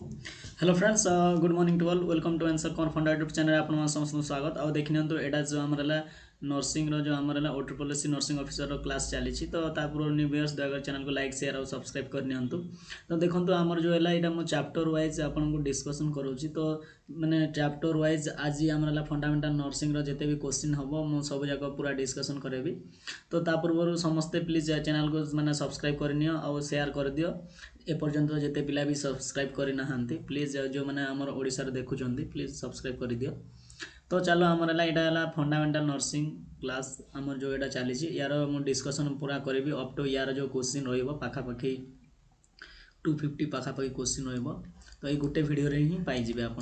Hello friends, good morning to all. Welcome to answer कौन फंडा YouTube channel आपन समस्त स्वागत। आउ देखि नियंतु एटा जो हमर नर्सिंग रो जो हमर ओट्रिपलएससी नर्सिंग ऑफिसर रो क्लास चली तो पूर्व न्यू व्यूअर्स दया चैनल को लाइक शेयर और सब्सक्राइब कर नियंतु। तो देखंतु हमर जो है एटा मो चैप्टर वाइज आपन को डिस्कशन करूची। तो माने चैप्टर वाइज आज हमर फंडामेंटल नर्सिंग रो जते भी क्वेश्चन हबो मो सब जगह पूरा डिस्कशन करेबी। तो पूर्व समस्ते प्लीज चैनल को माने सब्सक्राइब कर नियो और शेयर कर दियो। एपर्यंत जिते पिला भी सब्सक्राइब करना प्लीज जो मैंने आमर ओडिशा देखुं प्लीज सब्सक्राइब कर दियो। तो चलो आमर है फंडामेंटल नर्सिंग क्लास आमर जो यहाँ चली यार मु डिस्कसन पूरा करी अप टू यार जो क्वेश्चन रखापाखि 250 पाखापाखि क्वेश्चन रही। तो ये गोटे भिडियो ही पाइबे आप।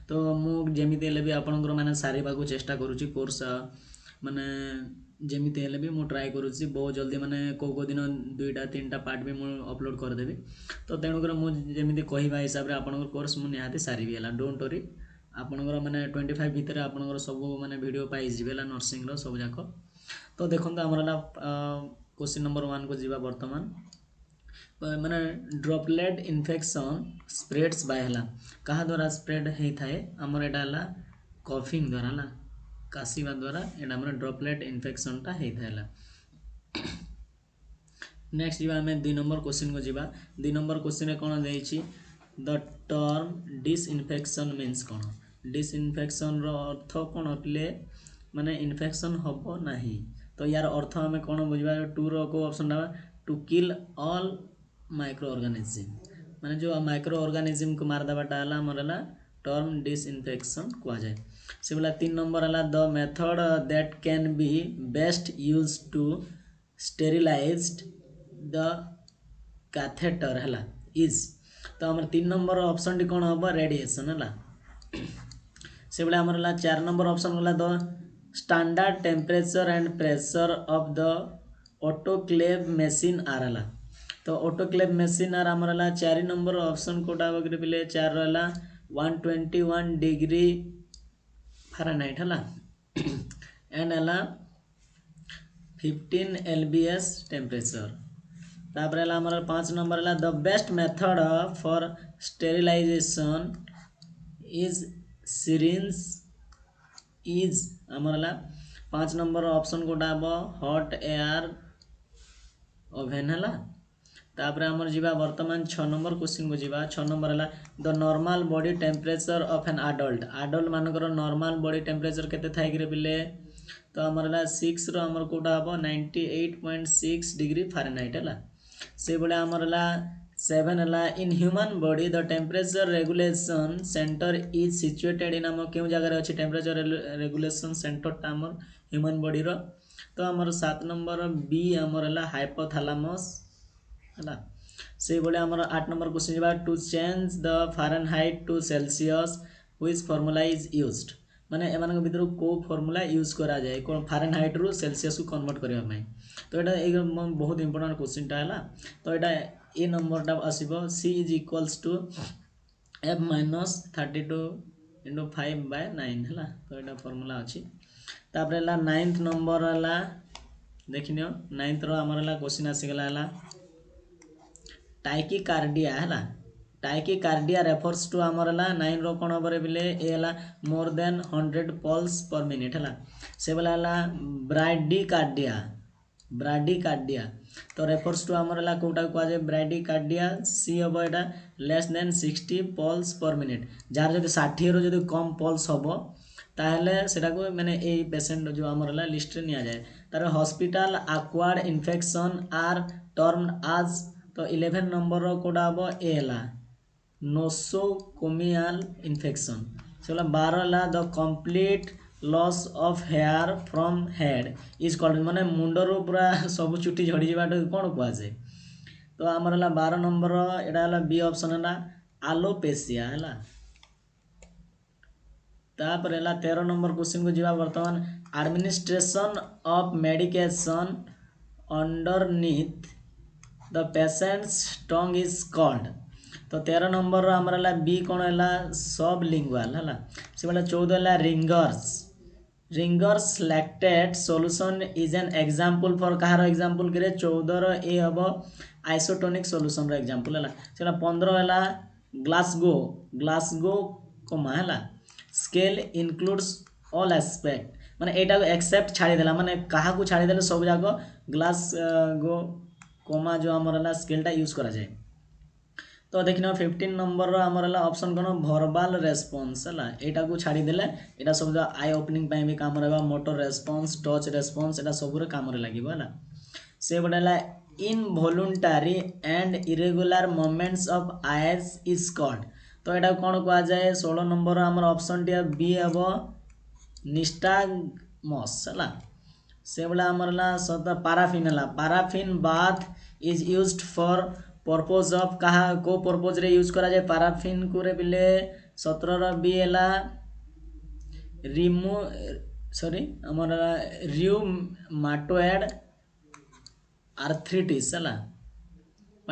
तो मुझे भी आपंकर मैंने सारे चेष्टा करुँची कोर्स माने जमीती हेले भी मुझे ट्राए करुँची बहुत जल्दी माने को दिन 2टा 3टा पार्ट भी मुझे अपलोड करदेवी। तो तेणुकर मुझे कहवा हिसाब से आपंकर कोर्स मुझे निहाती सारी है। डोंट वरी आपंकर मैंने 25 भितर आपंकर सब माने वीडियो पाइबे नर्सिंग सब जाक। तो देखो आमर क्वेश्चन नंबर 1 को जीवा बर्तमान माने ड्रॉपलेट इन्फेक्शन स्प्रेड्स बाय है क्या द्वारा स्प्रेड होता है आमर एटा कफिंग द्वारा काशिवा द्वारा एटा आमर ड्रॉपलेट इन्फेक्शन टा होता है। नेक्स्ट जी आम 2 नंबर क्वेश्चन को जीवा। 2 नंबर क्वेश्चन कौन देछि द टर्म डिसइनफेक्शन मीन्स कौन। डिसइनफेक्शन रो अर्थ कौन अटले माने इन्फेक्शन हबो नहीं। तो यार अर्थ आम कौन बुझा 2 रो को option to kill all micro organism माने जो माइक्रो ऑर्गेनिज्म को मारदेवाटा आमर टर्म डिसइनफेक्शन कहुए। से बोला 3 नंबर है the method that can be best use to sterilized the catheter है इज। तो आम 3 नंबर ऑप्शन टी कौन हम रेडिएशन है। से बोले आमर 4 नंबर ऑप्शन गला the standard temperature and pressure of the autoclave machine are है। तो ऑटोक्लेव मशीन आर आमर 4 नंबर ऑप्शन कोटा वगैरह पिले 4 रहा 121 डिग्री फारेनहाइट है एंड है 15 LBS टेम्परेचर। तापर आमर 5 नंबर है the best method for sterilisation is syringe is आमर 5 नंबर ऑप्शन कोटा हम हॉट एयर ओवेन है। तापर आमर जीवा वर्तमान 6 नंबर क्वेश्चन को जीवा। 6 नंबर है the normal body temperature of an adult adult मानकर नॉर्मल बॉडी टेम्परेचर केते थाई कि पिले। तो आमर 6 रो आमर कोटा हम 98.6 डिग्री फारेनहाइट है। से बड़े आमर 7 है in human body the temperature regulation centre is situated in आम क्यों जगह अच्छी टेम्परेचर रेगुलेशन सेंटरटा आमर ह्यूमन बॉडी रो। तो आमर 7 नंबर बी आमर है हाइपोथैलेमस है। से बोले आमर 8 नंबर क्वेश्चन जीवा to change the Fahrenheit to Celsius which formula is used माने एमान भीतर को फॉर्मूला यूज करा जाए कौन फारेनहाइट रु सेल्सियस को कन्वर्ट करबा में। तो एटा बहुत इंपोर्टेंट क्वेश्चन टा है। तो एटा ए नंबर टा आसीबो C is equals to F minus 32 × 5/9 है। तो एटा फॉर्मूला अच्छी। तापर 9th नंबर है देखिनियो 9th रो आमर क्वेश्चन आसीगला टाइकीकार्डिया है। टाइकीकार्डिया रेफर्स टू आमर 9 रो कौन हम बोले A more than 100 pulse per minute है। से बोला ब्राडिकार्डिया ब्राडिकार्डिया तो रेफर्स टू आमर कौटा कहुए ब्राडिकार्डिया सी हम यहाँ less than 60 pulse per minute jar जो 60 रो जो कम पल्स हम ताहले सेटा को मैंने ए पेशेंट जो आमर लिस्ट नि जाए तार hospital acquired infection are termed आज। तो 11 नंबर कोड़ा हम ए है नोसोकोमियल इन्फेक्शन। से 12 है the complete loss of hair from head is called माने मुंडर पूरा सब चुटी झड़ी जाटा कौन कहुए। तो आमर 12 नंबर यहाँ बी ऑप्शन है आलोपेसिया है। तापर है 13 नंबर क्वेश्चन को जीवा वर्तमान administration of medication underneath the patients tongue is called. तो 13 नंबर आमर बी कौन है सब लिंगुआल है। से बोला 14 है ringers lactate solution is an example for Kahar example करे 14 ए हम आइसोटोनिक सॉल्यूशन रो एग्जांपल है। से 15 है ग्लासगो ग्लासगो कमा है स्केल इनक्लूड्स ऑल एस्पेक्ट माने एटा एक्सेप्ट छाड़ीदेला माने क्या छाड़ीदे सब जाक ग्लास गो कमा जो आमर स्केलटा यूज करा जाए। तो देखना 15 नंबर आमर ऑप्शन कौन भर्बाल रेस्पॉन्स है यहाँ को छाड़ीदे यहाँ सब आई ओपनिंग भी काम रहा मोटर रेस्पॉन्स टच रेस्पॉन्स एटा सब काम लगे है से गोटे involuntary and irregular movements of eyes is called. तो यहाँ कौन कह जाए 16 नंबर आमर ऑप्शन टी बी हम निस्टागमस है से बोले आमर सत पाराफिन है paraffin bath is used for purpose of कहा को पर्पज रे यूज करा जाए पाराफिन को रे बिले 17 बी है रिमू सॉरी आमर रियूमाटॉइड आर्थराइटिस है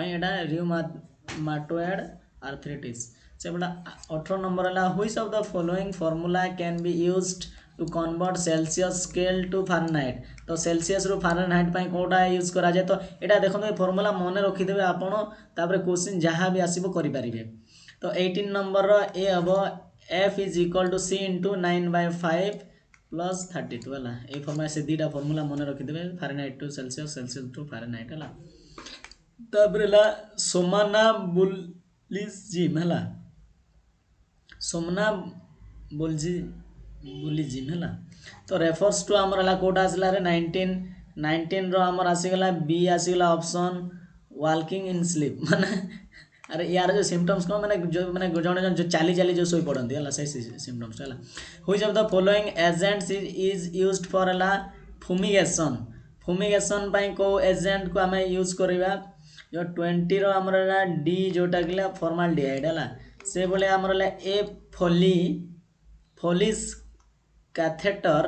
एटा रियूमाटॉइड आर्थराइटिस से बोला 18 नंबर है which of the following formula can be used to convert Celsius scale to Fahrenheit. तो सेल्सियस रु फारेनहाइट पाई कोटा यूज करा जाए तो एटा देखो फॉर्मूला मन रखिदेवे आपण तापर क्वेश्चन जहाँ भी आसीबो करि परिबे। तो 18 number A um F is equal to C into 9/5 plus 32 है ये फॉर्मूला से दीटा फॉर्मूला मन रखिदेवे Fahrenheit to Celsius Celsius to Fahrenheit है तापर सोमाना बुलिजिम है सोमना बुलिजिम है तो रेफर्स टू आमर है कोटा आसला 19 रो आमर आसीगला बी आसीगला ऑप्शन वाकिंग इन स्लीप माने अरे यार जो सिम्पटम्स कौन मैंने जड़े जो चाली चाली जो सोई पड़ती है से सिम्पटम्स है which of the following agents is used for है फुमिगेशन फुमिगेशन को एजेंट को आम यूज करवा जो 20 रो आमर डी जोटा कि फॉर्माल्डिहाइड है से बोले आमर A Foley's catheter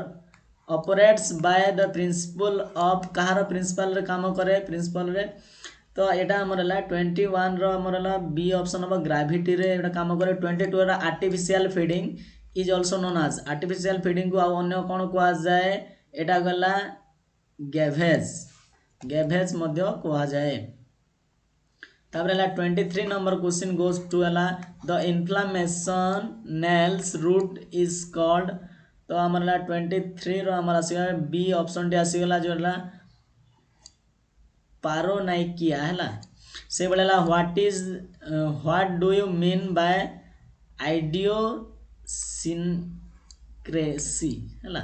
operates by the principle of कहार प्रिंसिपल रे काम करे प्रिंसिपल रे। तो यहाँ आमर 21 रो आमर बी ऑप्शन हम ग्राविटी रे एटा काम करे 22 रा artificial feeding is also known as artificial feeding को अन्य कौन कह जाए एटा गला गैभेज मध्य कह जाए। तापर 23 नंबर क्वेश्चन गोज टू है the inflammation nails root is called. तो आमर 23 रो आमर आसीगला बी ऑप्शन टी आसीगला जो है पारोनाइकिया है से बोले what do you mean by idiosyncrasy है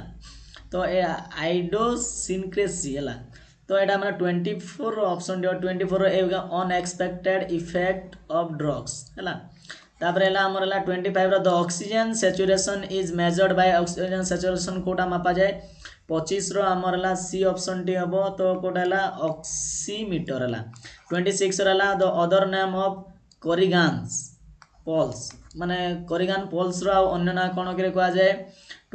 तो आइडियोसिनक्रेसी है तो यहाँ हमारा 24 ऑप्शन दिया 24 अनएक्सपेक्टेड इफेक्ट ऑफ ड्रग्स है तापर आमर 25 the oxygen saturation is measured by oxygen saturation कोटा मापा जाए 25 रो आमर सी ऑप्शन टी हम तो कोटा है ऑक्सीमीटर है 26 रहा the other name of Corrigan's pulse माने कोरिगान पल्स रो अन्य ना कौन कह जाए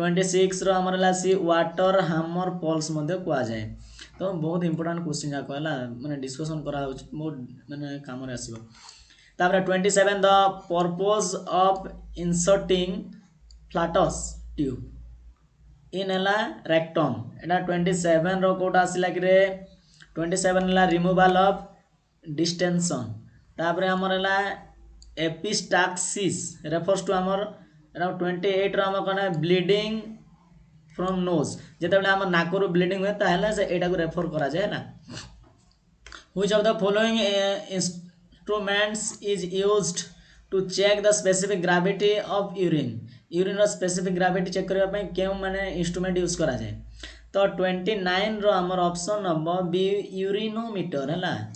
26 रो आमर सी वाटर हामर पल्स कह जाए। तो बहुत इंपोर्टेंट क्वेश्चन जाक है मैंने डिस्कसन करा बहुत मैंने काम आसो। तापर 27 the purpose of inserting flatus tube in है रेक्टम एटा 27 रो कोटा आसला कि 27 है रिमूवल ऑफ डिस्टेंशन तापर आमर है एपिस्टाक्सिस रेफर्स टू आमर 28 रो आमर कौन ब्लीडिंग फ्रॉम नोज जितेबाला आम नाकरू ब्लीडिंग हुए ताहले से एटा को रेफर करा जाए ना। Which of the following instruments is used to check the specific gravity of urine urine specific gravity check करने क्यों माने इंस्ट्रूमेंट यूज करा जाए। तो 29 रो आमर ऑप्शन हम बी यूरिनोमीटर है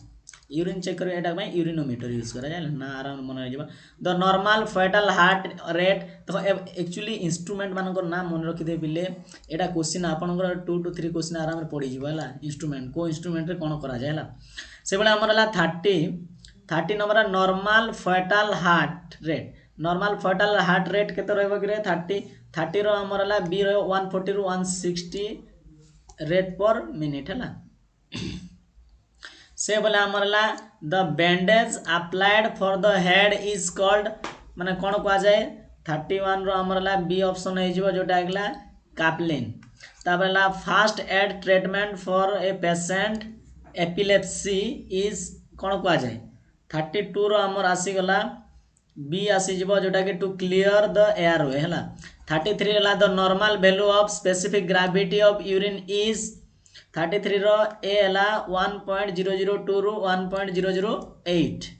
यूरिन चेक कर यूरिनोमीटर यूज करा जाए ना आराम मन रही the normal fetal heart rate. तो एक्चुअली इंस्ट्रूमेंट मान ना मन रखिदे बिले यहाँ क्वेश्चन आपंकर 2 to 3 क्वेश्चन आराम पड़ीज है इंस्ट्रूमेंट को इंस्ट्रूमेंट रे कौन करा जाए से भाई आमर 30 number normal fetal heart rate केते रहबो कि 30 रो आमर B 140 ru 160 rate per minute है से बोले आमर the bandage applied for the head is called माने कौन कह जाए 31 रो आमर बी ऑप्शन हो जोटा आगला कापलिन तापर first aid treatment for a patient epilepsy is कौन कह जाए 32 रो आमर आसीगला बी आसीଯିବ जोटाकि to clear the airway है 33 है the normal value of specific gravity of urine is 33 रो ए है 1.002 रु 1.008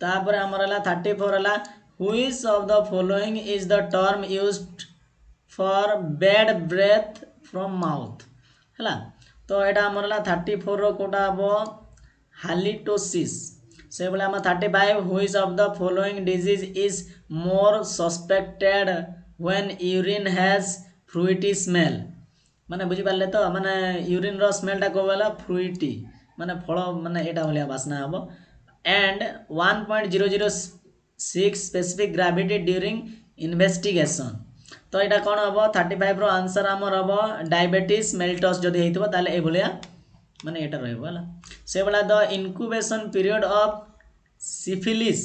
तापर हमर है 34 है which of the following is the term used for bad breath from mouth है तो यहाँ हमर है 34 रो कोटा हम हालिटोसिस से बोले हम 35 which of the following disease is more suspected when urine has fruity smell माने बुझी पाले तो माने यूरिन रो स्मेलटा को बोला फ्रुइटी माने फल माने एटा भलिया बासना हबो and 1.006 specific gravity during investigation तो यहाँ कौन हम 35 रो आंसर आमर हम डायबिटीज मेल्टस जदि हेइतबो ताले ए भलिया माने एटा रहइबो हला से बोला the incubation period of syphilis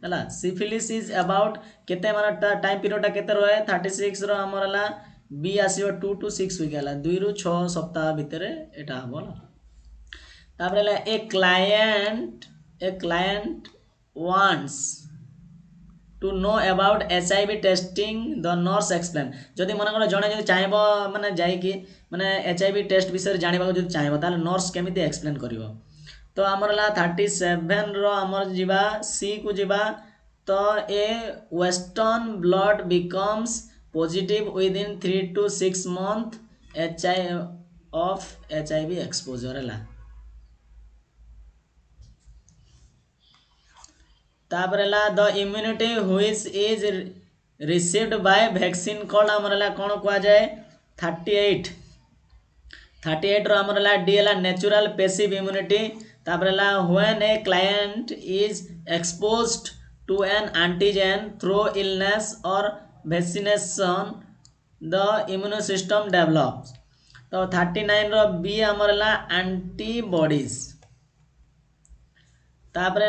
है सिफिलिस इज अबाउट केते माने टाइम पीरियडटा केते रहे 36 रो हमर हला बी आसीबो 2 to 6 वीक हला 2 रु 6 सप्ताह भीतर एटा हबो तापर हला a client wants to know about HIV testing the nurse explain जदि मन कर जने जदि चाहबो माने जाई कि माने एचआईवी टेस्ट विषय जानिबा को जदि चाहबो ताले नर्स केमिति एक्सप्लेन करिवो तो आमर ला 37 रो आमर जीवा सी को जीवा तो A Western blot becomes positive within 3 to 6 month HIV exposure है तापर the immunity which is received by vaccine called आमर कौन कह जाए 38 रो आमर डी है नेचुरल पैसिव इम्यूनिटी तापर when a client is exposed to an antigen through illness और vaccination the immune system develops तो 39 रो बी आमर एंटीबॉडीज तापर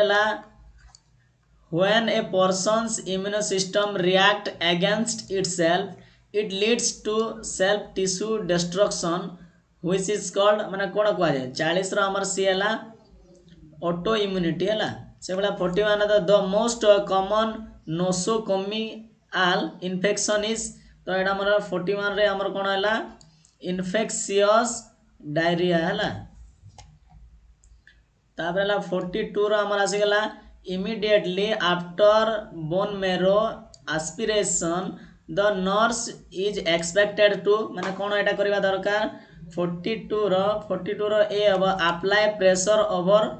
when a person's immune system react against itself it leads to self tissue destruction which is called माने कोन कह जाय 40 रो हमर सी हला ऑटो इम्यूनिटी हला से बला 41 the most common nosocomial infection is तो एटा हमर 41 रे हमर कोन हला इन्फेक्शियस डायरिया हला तापर हला 42 रो हमर आसी गला immediately after bone marrow aspiration the nurse is expected to माने कोन एटा करबा दरकार 42 रो ए अब apply pressure over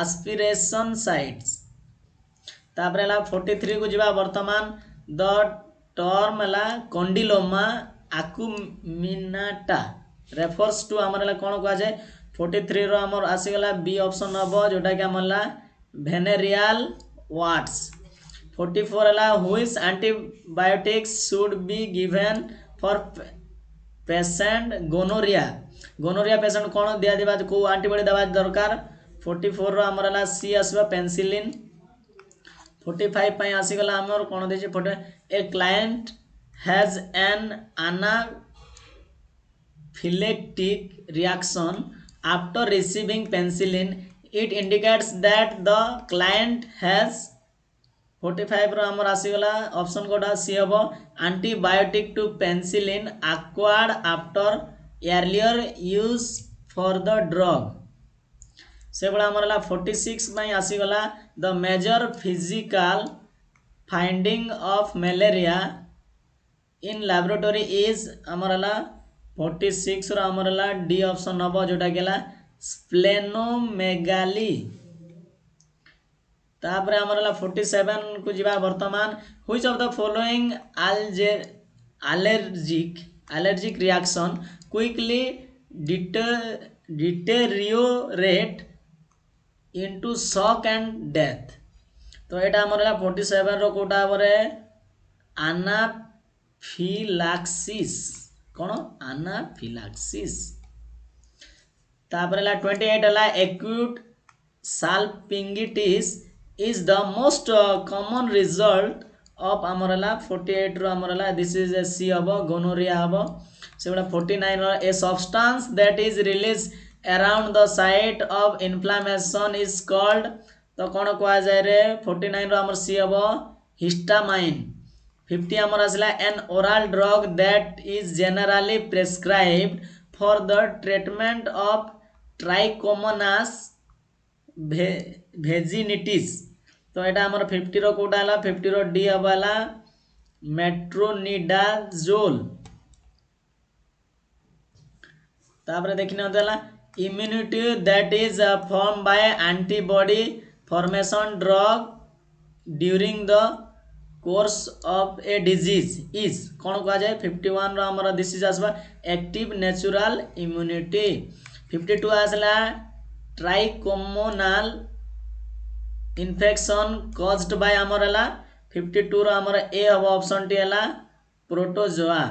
aspiration sites तापर हला 43 को जीवा वर्तमान the term हला condyloma acuminata refers to हमर हला कोन कह जाय 43 रो हमर आसी गला बी ऑप्शन हबो जोटा कि हमला venereal warts 44 है which antibiotics should be given for patient gonorrhea patient कौन दिया दिबा को एंटीबॉडी दवा दरकार 44 रो हमर हला सी आसबा पेनिसिलिन 45 पई आसी गला हमर कोन देछि फोटो a client has an anaphylactic reaction after receiving penicillin it indicates that the client has 45 रो हमर आसी गला ऑप्शन कोडा सी हबो antibiotic to penicillin acquired after earlier use for the drug से बला हमर ला 46 में आसी गला the major physical finding of malaria in laboratory is हमर ला 46 रो हमर ला डी ऑप्शन हबो जोटा गेला स्प्लेनोमेगाली तापर हमर 47 को जीवा वर्तमान which of the following allergic reaction quickly deteriorate into shock and death तो एटा हमर 47 रो कोटा बरे एनाफिलाक्सिस कोन एनाफिलाक्सिस तापर 28 हला acute salpingitis is the most common result of amorala 48 row amorala this is a c हबो gonorrhea हबो सेबला 49 रो a substance that is released around the site of inflammation is called तो कौन कह जाए रे 49 आमर सी हम हिस्टामाइन। 50 आमर आसला an oral drug that is generally prescribed for the treatment of trichomonas vaginitis. तो यहाँ आमर 50 रो कोटा है 50 रो डी हम है मेट्रोनिडाजोल। तापर देखने immunity that is form by antibody formation drug during the course of a disease is कौन कह जाए 51 रो हमर डिसीज आसबा एक्टिव नेचुरल इम्यूनिटी। 52 आसला ट्राइकोमोनाल इन्फेक्शन कॉज्ड बाय हमर है 52 रो हमर ए हम ऑप्शन टी है प्रोटोजोआ।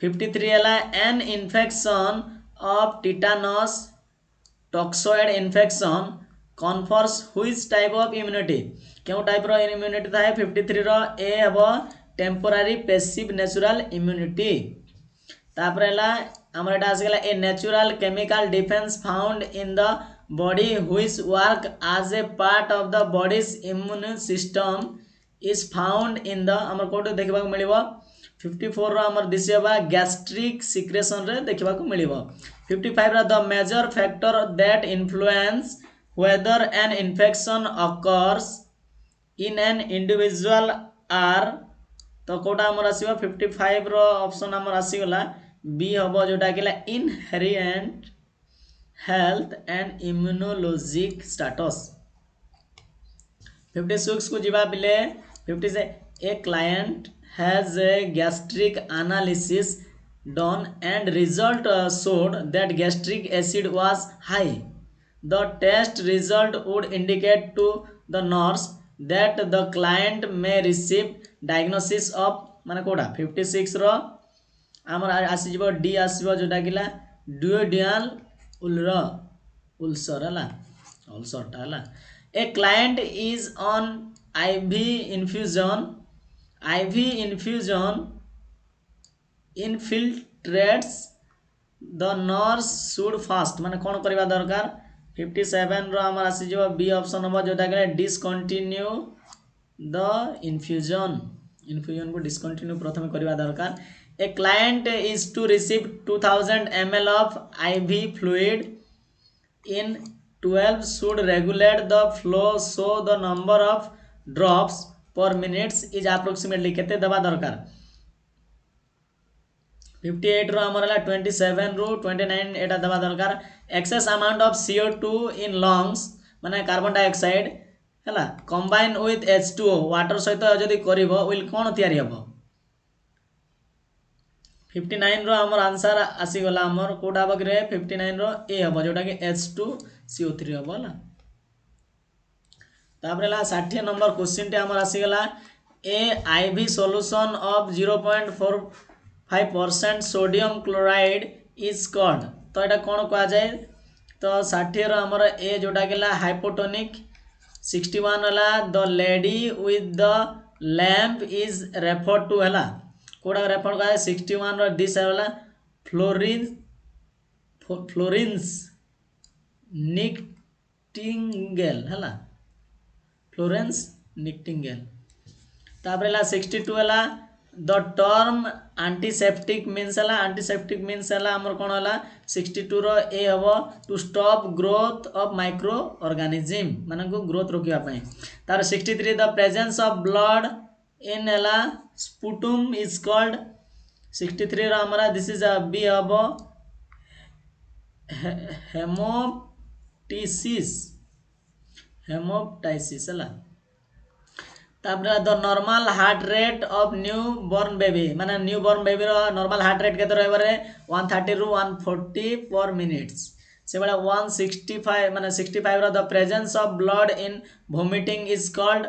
53 है an infection of tetanus toxoid infection confers which type of immunity क्यों टाइप रो इम्यूनिटी था 53 रो ए हबो टेम्पोरारी पैसिव नेचुरल इम्यूनिटी। तापर हमर एटा आसी गेला a natural chemical defence found in the body which work as a part of the body's immune system is found in the हमर कोड देखबा मिलिबो 54 रो हमर दिसे बा गैस्ट्रिक सिक्रेशन रे देखबा को मिलिबो। 55 रो the major factor that influence whether an infection occurs in an individual are तो कोटा हमर आसीबो 55 रो ऑप्शन हमर आसी गला बी हबो जोटा केला इनहेरिएंट हेल्थ एंड इम्यूनोलॉजिक स्टेटस। 56 को जीवा बिले 50 से a client has a gastric analysis done and result showed that gastric acid was high. The test result would indicate to the nurse that the client may receive diagnosis of माने कोडा 56 रो हमर आसी जबो D आसीबो जोटा किला ड्यूडियल उल्सर हला ulcer हला। A client is on IV infusion infiltrates the nurse should fast माने कौन करवा दरकार 57 रो हमर आसी जो बी ऑप्शन हम जोटा के डिसकंटिन्यू द इन्फ्यूजन को डिसकंटिन्यू प्रथम करवा दरकार। A client is to receive 2000 ml of IV fluid in 12 should regulate the flow so the number of drops per minutes is approximately केते दबा दरकार 58 रो हमर 27 रो 29 एटा दबा दरकार। Excess amount of CO2 in lungs माने कार्बन डाइऑक्साइड हला combine with H2O water सहित जदी करिवो विल कोन तयारी हबो 59 रो हमर आंसर आसी गला हमर कोडा बगरे 59 रो ए हबो जोटा कि H2CO3 हबो हला। तापर 60 नंबर क्वेश्चन टे हमर आसी गला ए IV solution of 0.45% sodium chloride is called तो एटा कोन कहा जाए तो 60 रो हमर ए जोटा गेला हाइपोटोनिक। 61 हला the lady with the lamp is referred to हला कोडा रेफर का 61 रो दिस हला फ्लोरेंस निक्टिंगेल हला फ्लोरेंस निक्टिंगेल। तापर 62 हला द टर्म एंटीसेप्टिक मीन्स हला हमर कोन हला 62 रो ए हबो to stop growth of micro organism माने को ग्रोथ रोकिया पई। तार 63 the presence of blood in हला स्पुटम इज कॉल्ड 63 रो हमरा दिस इज अ बी हबो हेमोप्टाइसिस हला। तापर the normal heart rate of new born baby माने न्यू बॉर्न बेबी रो नॉर्मल हार्ट रेट केते रहबरे 130 रु 140 पर मिनिट्स से बड़ा 165 माने 65 रो the presence of blood in vomiting is called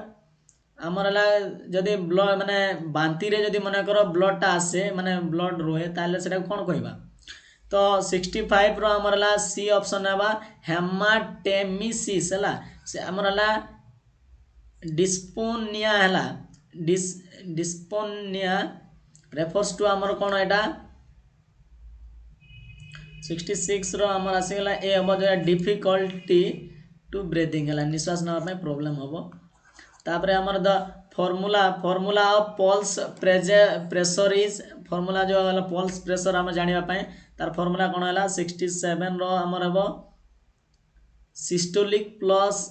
हमरला जदी ब्लड माने बांती रे जदी मने करो ब्लड ता आसे माने ब्लड रोहे ताले सेटा कोन कहबा तो 65 रो हमरला सी ऑप्शन हबा हेमाटेमिसिस हला से हमरला डिस्पोनिया हला डिस्पोनिया रेफर्स टू हमर कोन एटा 66 रो हमर आसी गेला ए हम जो डिफिकल्टी टू ब्रीथिंग है निश्वास ना प्रॉब्लम हम तापर आमर the formula of pulse pressure is formula जो है पल्स प्रेशर आम जानापी तार फॉर्मूला कौन है 67 रमर हम सिस्टोलिक प्लस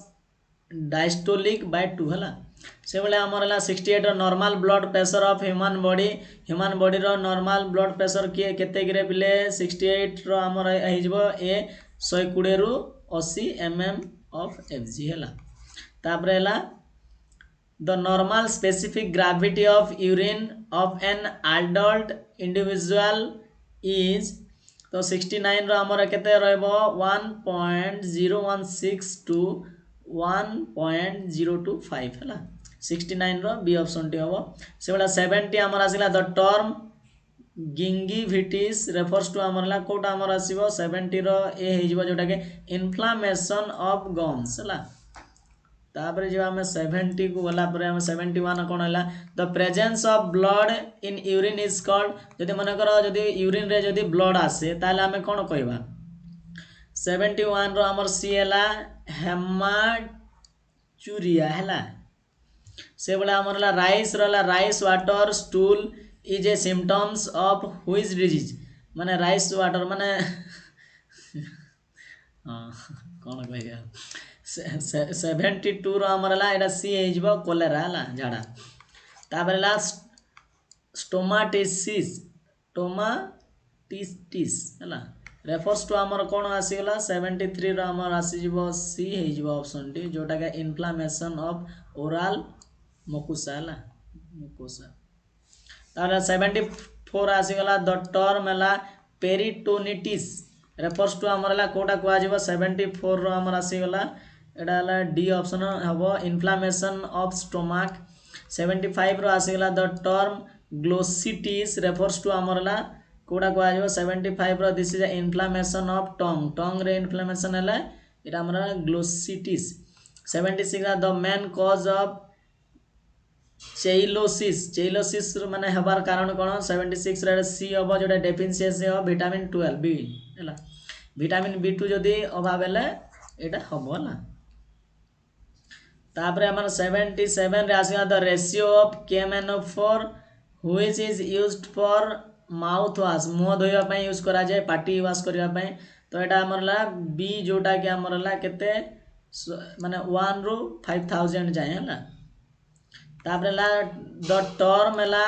डायस्टोलिक बाय 2 है से भाई आमर है 68 normal blood pressure of human body normal blood pressure किए केते गिरे पिले 68 आमर हो ए 120 रु 80 mm ऑफ एफजी है तापर है the normal specific gravity of urine of an adult individual is तो 69 आमर केते रहबो 1.016 टू 1.025 है 69 बी ऑप्शन टी हम से भाई 70 आमर आसला द टर्म गिंगिविटिस रेफर्स टू आमर कोटा आमर आसो 70 ए जोटा कि इन्फ्लामेशन ऑफ गम्स है तापर जो आम 70 को गला 71 कौन है the presence of blood in urine is called जदि मनकर जदि यूरिन रे जदि ब्लड आसे ताले आम कौन कहवा 71 रो आमर सी है हेमाचुरिया है से भाई आमर rice water stool is a symptoms of which disease माने राइस वाटर माने हाँ कौन कह 72 आमर है सी हो कोलेरा है झाड़ा तापर है स्टोमाटिस है रेफर्स टू आमर कौन आसीगला 73 आमर आसीज सी हो ऑप्शन टी जोटा कि इन्फ्लामेशन ऑफ ओरल मुकोसा है मुकोसा तापर 74 आसीगला द टर्म है पेरिटोनिटिस रेफर्स टू आमर है कोटा कह 74 आमर आसीगला एटा है डी ऑप्शन हम इन्फ्लामेशन ऑफ स्टोमक 75 आसीगला the term glossitis refers to आमर है कोटा कह 75 this is inflammation of tongue रे इन्फ्लामेशन है ये आमर glossitis 76 the main cause of cheilosis माने हबार कारण कौन 76 रे सी हम जो डेफिशिएंसी ऑफ विटामिन 12 बी है विटामिन B2 जदि अभाव है यहाँ हम है तापर आम 77 रे आसला the ratio of KMNO4 which is used for mouth wash मुह धोइबा यूज करा जाए पार्टी वाश करने तो यहाँ आमर बी जोटा कि आमर केते माने 1 रु 5000 जाए है तापर द टर्म है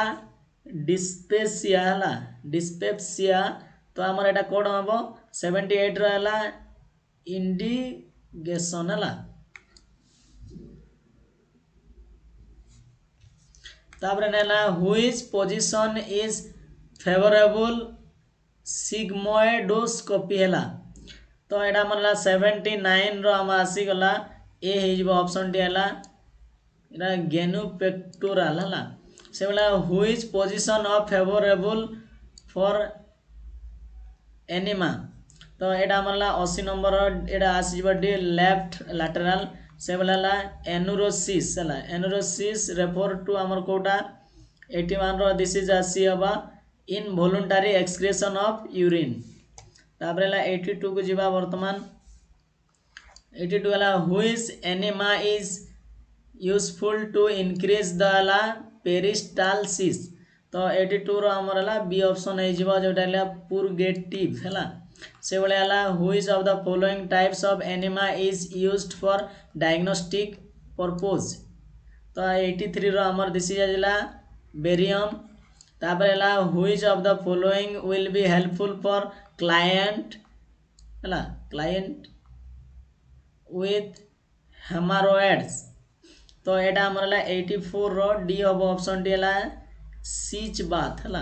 डिस्पेप्सिया है डिस्पेप्सिया तो आमर यहाँ कौन हम 78 रहा इंडिगेशन है तापर which position is favourable sigmoidoscopy है तो यहाँ आमर 79 आम आसीगला ए हो ऑप्शन टी है गेनुपेक्टोराल है से भाई which position of favourable for enema तो यहाँ आमर 80 नंबर यहाँ आसीज डी लेफ्ट लैटरल से भाई एनुरोसिस है एनुरोसिस रेफर टू आमर कोटा 81 दिस इज आसी हम इनवॉलंटरी एक्सक्रेशन ऑफ यूरिन तापर 82 को जीवा वर्तमान 82 है which enema is useful to increase the peristalsis तो 82 आमर है बी ऑप्शन हो जोटा पुरगेटिव है से भाई which of the following types of enema is used for diagnostic purpose तो 83 आमर दिस इज बेरियम तापर है which of the following will be helpful for client है क्लाइंट विथ हेमारोइड्स तो यहाँ आमर है 84 डी हम ऑप्शन टी है सीच बात है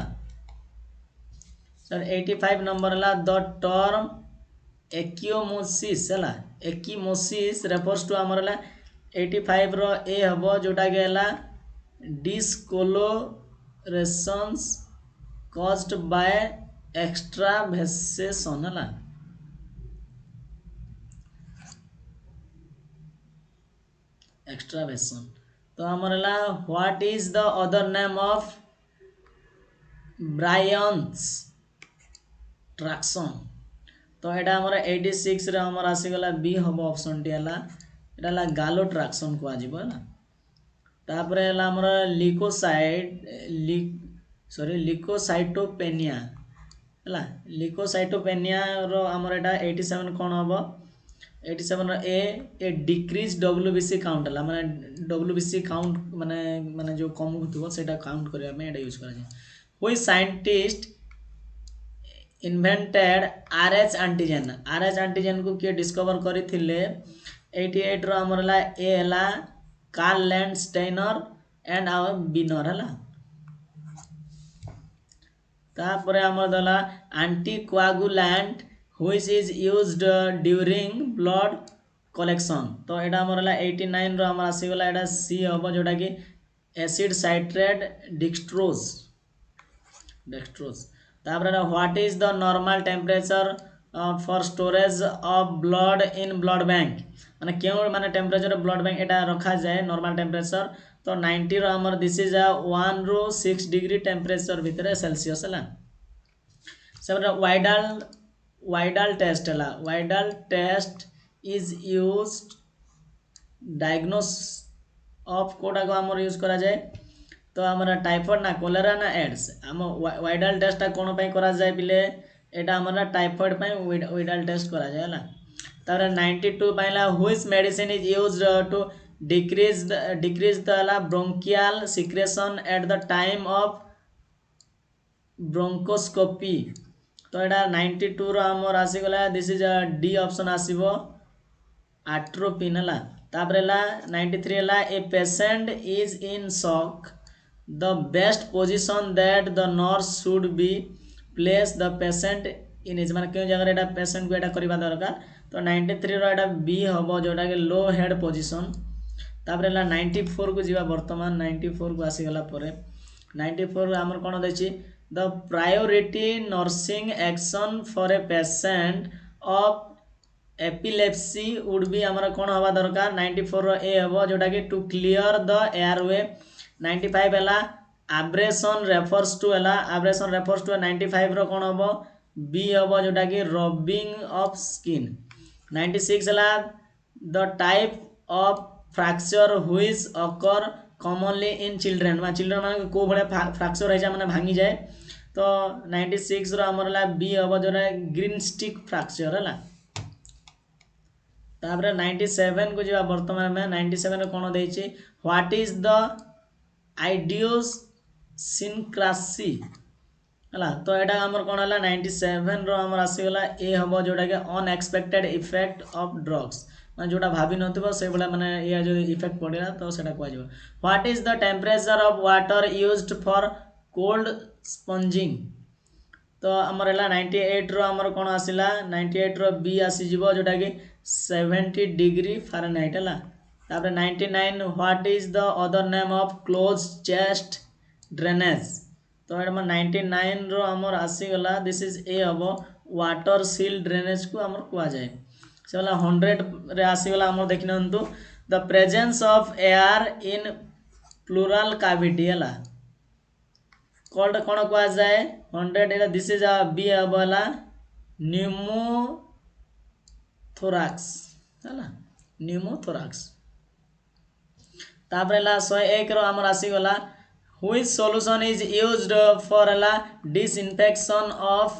सर 85 नंबर है द टर्म एक्योमोसिस है एक्योमोसिस रेफर्स टू आमर है 85 ए हम जोटा कि है डिस्कोलोरेशंस कॉज्ड बाय एक्सट्रावेसेशन है एक्सट्रावेशन तो आमर है what is the other name of Bryant's traction तो यहाँ आमर 86 रे आमर आसीगला बी हम ऑप्शन टी है एटा गालोट्राक्शन कहला तापर है आमर लिकोसाइटोपेनिया है लिकोसाइटोपेनिया रो आमर एटा 87 कौन हम 87 ए डिक्रीज डब्ल्यूबीसी काउंट है माने डब्ल्यूबीसी काउंट माने माने जो कम होतो सेटा काउंट करबा में एटा यूज करा जाय कोई साइंटिस्ट इन्वेंटेड आरएच एंटीजन को किए डिस्कवर करथिले 88 रो हमर ला ए हला कार्ल लैंडस्टेनर एंड आवर बिनर हला तापर हमर दला anticoagulant which is used during blood collection तो एटा हमर हला 89 रो हमर आसी गला एटा सी हबो जोटा कि एसिड साइट्रेट डेक्सट्रोज तापर what is the normal temperature for storage of blood in blood bank माने क्यों माने टेम्परेचर ब्लड बैंक एटा रखा जाए नॉर्मल टेम्परेचर तो 90 रो हमर दिस इज 1 रो 6 डिग्री टेम्परेचर भितर सेल्सियस हला seven Widal test is used diagnose of कोटा को हमर यूज करा जाए तो हमारा टाइफॉइड ना कोलेरा ना एड्स हम वाइडल टेस्ट कोन पे करा जाए पिले एटा हमारा टाइफॉइड पे वाइडल टेस्ट करा जाए ला तारे 92 पाइला which medicine is used to decrease the bronchial secretion at the time of bronchoscopy तो एटा 92 रो हमर आसी गला दिस इज डी ऑप्शन आसीबो एट्रोपिन हला तापर ला 93 हला a patient is in shock the best position that the nurse should be place the patient in is माने क्यों जगह एटा पेशेंट को एटा करबा दरकार तो 93 रो एटा बी हबो जोटा के लो हेड पोजीशन तापर ला 94 को जीवा वर्तमान 94 को आसी गला परे 94 हमर कोन देछि the priority nursing action for a patient of epilepsy would be हमर कोन हवा दरकार 94 रो ए हबो जोटा के to clear the airway 95 है abrasion refers to 95 रो कौन हम बी हम जोटा कि रबिंग ऑफ स्किन 96 है the type of fracture which occur commonly in children मान को भले फ्रैक्चर है माने भांगी जाए तो 96 रो हमर ला बी हम जोटा ग्रीन स्टिक फ्रैक्चर है तापर 97 को जो वर्तमान में 97 कौन देछि व्हाट इज द आइडियोसिनक्रासी हला तो एटा हमर कोन हला 97 रो हमर आसी गला ए हबो जोटा के अनएक्सपेक्टेड इफेक्ट ऑफ ड्रग्स माने जोटा भाबी नथिबो से बला माने या जो इफेक्ट पड़ेला तो सेटा कहै जबो what is the temperature of water used for cold spongin तो हमर हला 98 रो हमर कोन आसीला 98 रो बी आसी जिवो जोटा के 70 डिग्री फारेनहाइट हला तापर 99 what is the other name of close chest drainage तो एटा 99 रो हमर आसी गला दिस इज ए हबो वाटर सील ड्रेनेज को हमर कुआ जाय से वाला 100 रे आसी गला हमर देखिनंतु the presence of air in pleural cavity हला कॉल्ड कोन कुआ जाय 100 एटा दिस इज अ बी हबोला न्यूमोथोरैक्स हला न्यूमोथोरैक्स तापर ला 101 रो हमर आसी गला which solution is used for ला डिसइंफेक्शन ऑफ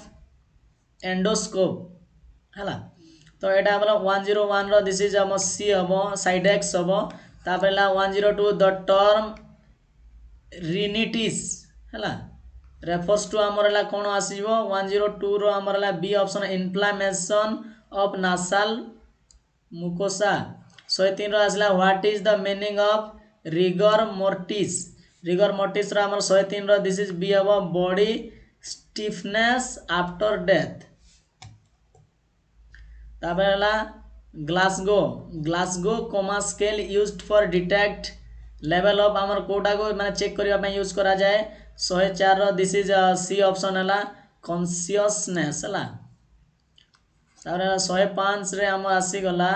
एंडोस्कोप हला तो एटा हमर 101 रो दिस इज हम सी हबो साइडेक्स हबो तापर ला 102 द टर्म रिनिटिस हला रेफर्स टू हमर ला कोन आसीबो 102 रो हमर ला B option inflammation of nasal mucosa 103 रो आसला what is the meaning of rigor mortis रो हमर 103 रो दिस इज बी हबो बॉडी स्टिफनेस आफ्टर डेथ ताबेला Glasgow coma scale used for detect level of हमर कोटा को माने चेक करबा में यूज करा जाए 104 रो दिस इज सी ऑप्शन हला कॉन्शियसनेस हला ताबेला 105 रे हमर आसी गला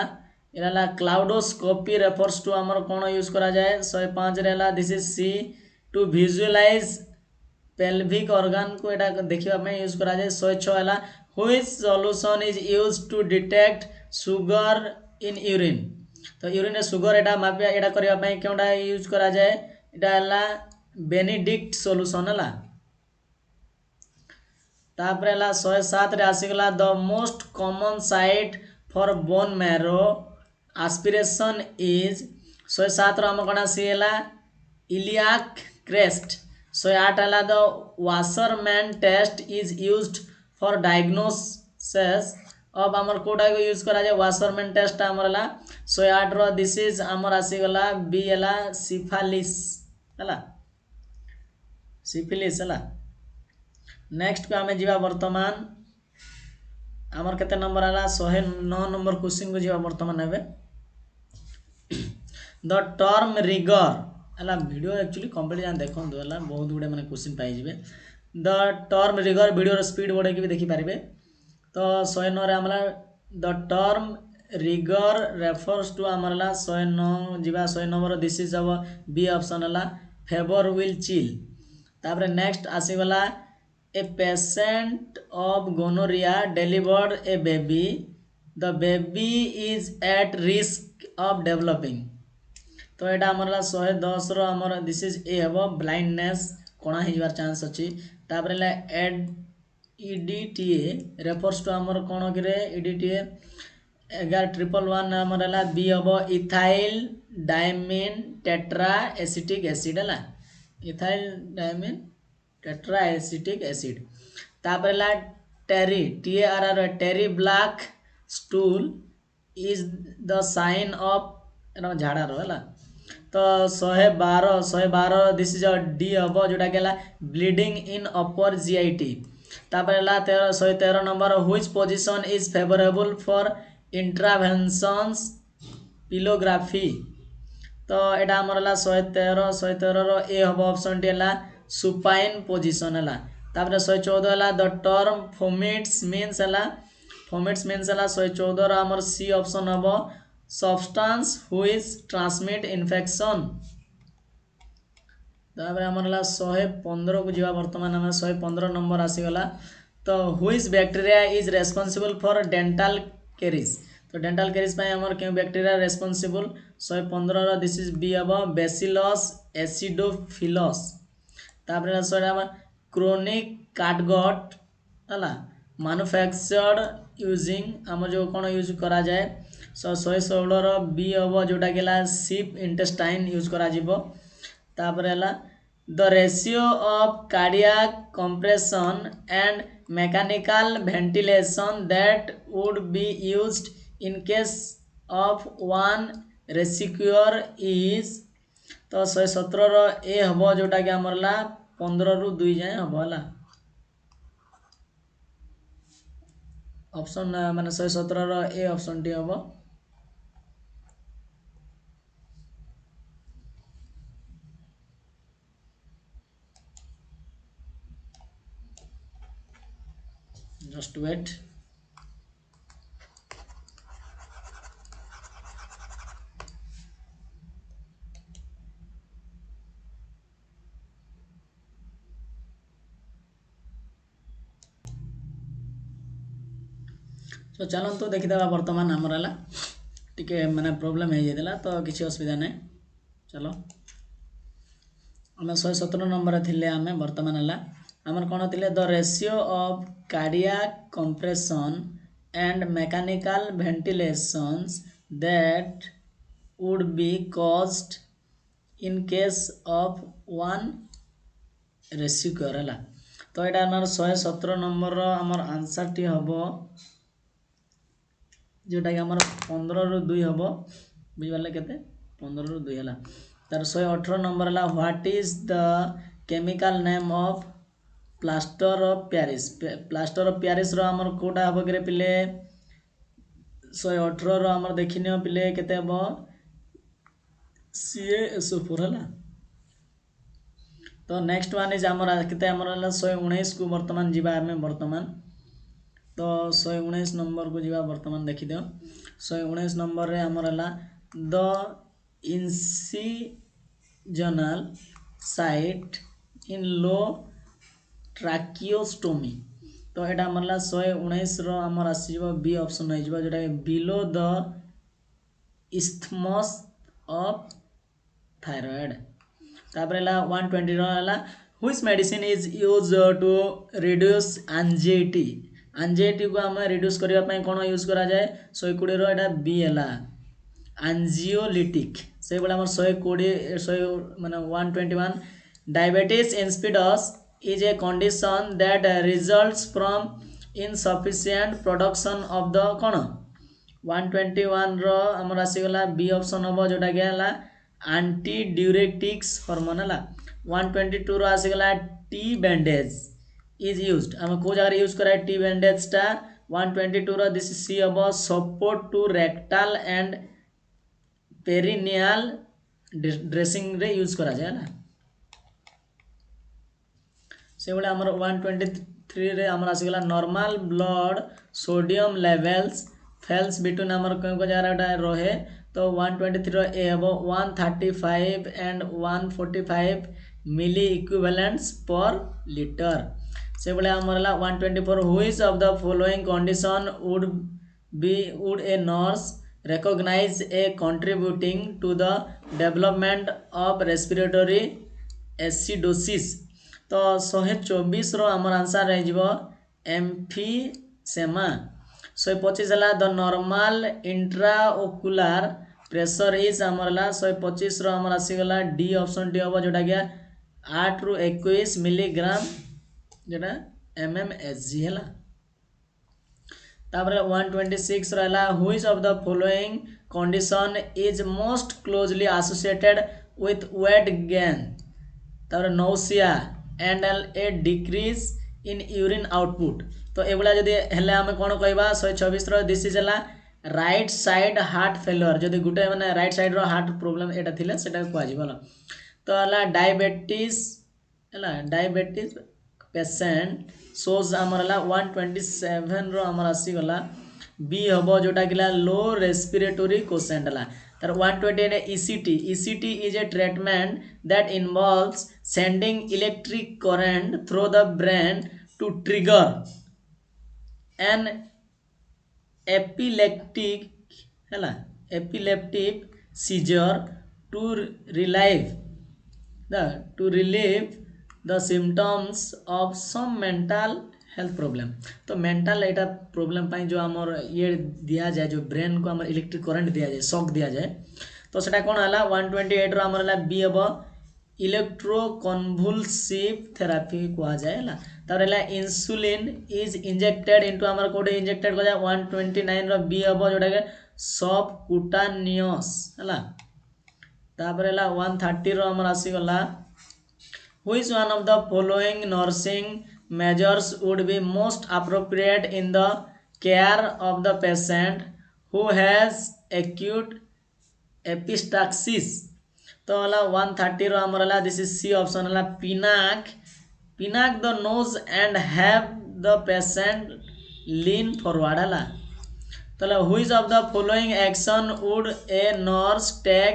एला क्लाउडोस्कोपी रेफर्स टू हमर कोन यूज करा जाए 105 रेला this is C to visualize pelvic organ को एटा देखिबा में यूज करा जाए 106 हला Which solution is used to detect sugar in urine? तो यूरिन सुगर एटा मापिया एटा करबा पई केउटा यूज करा जाए एटा हला बेनिडिक्ट सॉल्यूशन हला तापर हला 107 रे आसीगला the most common site for bone marrow aspiration is 107 रो हम कोना सीला इलियाक क्रेस्ट 108 हला the Wassermann test is used for diagnosis of हमर कोटा को यूज करा जाए वाशरमैन टेस्ट हमर हला 108 रो दिस इज हमर आसीगला बी हला सिफिलिस हला सिफिलिस हला नेक्स्ट को हमें जीवा वर्तमान हमर केते नंबर हला 109 नंबर क्वेश्चन को जीवा वर्तमान हेबे द टर्म रिगर हला वीडियो एक्चुअली कंप्लीट जान देखन दो हला बहुत गुडे माने क्वेश्चन पाई जिवे द टर्म रिगर वीडियो रो स्पीड बढ़े के भी देखि पारिबे तो 109 रे हमला the term rigor refers to हमला 109 जीवा 109 रो this is our B option हला फेवर विल चिल तापर नेक्स्ट आसी वाला a patient of gonorrhea delivered a baby the baby is at risk of developing तो एटा हमरला 110 रो हमर दिस इज ए हबो ब्लाइंडनेस कोना हिजवार चांस अछि तापर ला एड ईडीटीए रेफर्स टू हमर कोन करे ईडीटीए 11111 हमरला बी हबो ethyl diamine tetra acetic acid हला ethyl diamine tetra acetic acid तापर ला tarry TARR tarry black stool is the sign of एना झाड़ा रहला तो 112 दिस इज अ डी हबो जोटा केला ब्लीडिंग इन अपर जीआईटी तापर ला 113 number which position is favourable for interventions pyelography तो एटा हमरला 113 रो ए हबो ऑप्शन डी हला सुपाइन पोजीशन हला तापर 114 हला द टर्म फोमिट्स मींस हला 114 रो हमर सी ऑप्शन हबो सब्सटेंस व्हिच ट्रांसमिट इन्फेक्शन तापर हमरला 115 को जीवा वर्तमान हम 115 नंबर आसी गला तो which bacteria is responsible for dental caries तो डेंटल कैरीज पय हमर के बैक्टीरिया रेस्पोंसिबल 115 रो दिस इज बी हबो बैसिलस एसिडोफिलस तापर हमर क्रोनिक कैटगट हला मैन्युफैक्चर्ड यूजिंग हम जो कोन यूज करा जाए 116 रो बी हबो जोटा गेला शिप इंटेस्टाइन यूज करा जिवो तापर हला the ratio of cardiac compression and mechanical ventilation that would be used in case of one rescuer is तो 117 रो ए हबो जोटा के हमरला 15 रु 2 जाय हबो हला ऑप्शन माने 117 रो ए ऑप्शन डी हबो just wait तो चलो तो देखि देबा वर्तमान हमरला टिके माने प्रॉब्लम हे जेदेला तो किछि असुविधा नै चलो हम 117 नंबर थिले हमें वर्तमान हला हमर कोन थिले the ratio of cardiac compression and mechanical ventilations that would be caused in case of one rescuer हला तो एटा हमर 117 नंबर रो हमर आंसर टी हबो जोटा कि हमर 15 रु 2 हबो बुझिबाले केते 15 रु 2 हला तार 118 नंबर हला what is the chemical name of plaster of Paris रो हमर कोटा हबो करे पिले 118 रो हमर देखिनियो पिले केते हबो CaSO4 हला तो नेक्स्ट वन इज हमर केते हमर हला 119 को वर्तमान जीवा हमें वर्तमान तो 119 नंबर को जीवा वर्तमान देखि दियो 119 नंबर रे हमर हला the incisional site in low tracheostomy तो यहाँ आमर 119 रमर आसीज बी ऑप्शन हो जोटा below the isthmus of thyroid. तापर 120 which medicine is use to reduce anxiety. Anxiety को आम रिड्यूस करने कौन यूज करा जाए 120 एटा बी है एंजियोलिटिक से आम 120 माने 121 diabetes insipidus is a condition that results from insufficient production of the कौन 121 आमर आसीगला बी ऑप्शन हम जोटा कि है एंटी ड्यूरेटिक्स हार्मोन है 122 आसीगला टी बैंडेज इज यूज्ड आम को जगह यूज करा टी बैंडेज टा 122 दिस सी हम support to rectal and perineal dressing रे यूज करा जाए ना से बळे हमर 123 रे हमर आसीगला normal blood sodium levels falls between हमर को जगह रहे तो 123 ए हम 135 and 145 milliequivalents per litre से बळे हमर 124 which of the following condition would a nurse recognize a contributing to the development of respiratory acidosis तो 124 रो हमर आंसर रह जिवो एम्फीसेमा 125 हला the normal intraocular pressure is हमर 125 रो हमर आसी गला डी ऑप्शन डी होबो जोटा गया 8 रु 21 मिलीग्राम जेटा mmHg हला तापर 126 रहला which of the following condition is most closely associated with weight gain तापर nausea and a decrease in urine output तो एबला जदी हेले हम कोन कहबा 126 रो दिस इज हला राइट साइड हार्ट फेलियर जदी गुटे माने राइट साइड रो हार्ट प्रॉब्लम एटा थिले सेटा को आजि बोला तो हला डायबिटीज पेशेंट सोज आमर 127 रो आमर आसी गला बी हबो जोटा किला लो रेस्पिरेटरी कोशेंट हला तर 128 ECT is a treatment that involves sending electric current through the brain to trigger an epileptic seizure to relieve the symptoms of some mental health problem तो mental एटा problem पाई जो हमर ये दिया जाए जो ब्रेन को हमर इलेक्ट्रिक करंट दिया जाए शॉक दिया जाए तो सेटा कोन हला 128 रो हमर हला बी हबो इलेक्ट्रोकन्वुल्सिव थेरेपी को जाए हला तार हला इंसुलिन इज इंजेक्टेड इनटू हमर कोडे इंजेक्टेड को जाए 129 रो बी हबो जोटा के सबक्यूटानियस हला तापर हला 130 रो हमर आसी गला which one of the following nursing measures would be most appropriate in the care of the patient who has acute epistaxis तो हला 130 रो हमर हला दिस इज सी ऑप्शन हला pinch the nose and have the patient lean forward हला तो हला which of the following action would a nurse take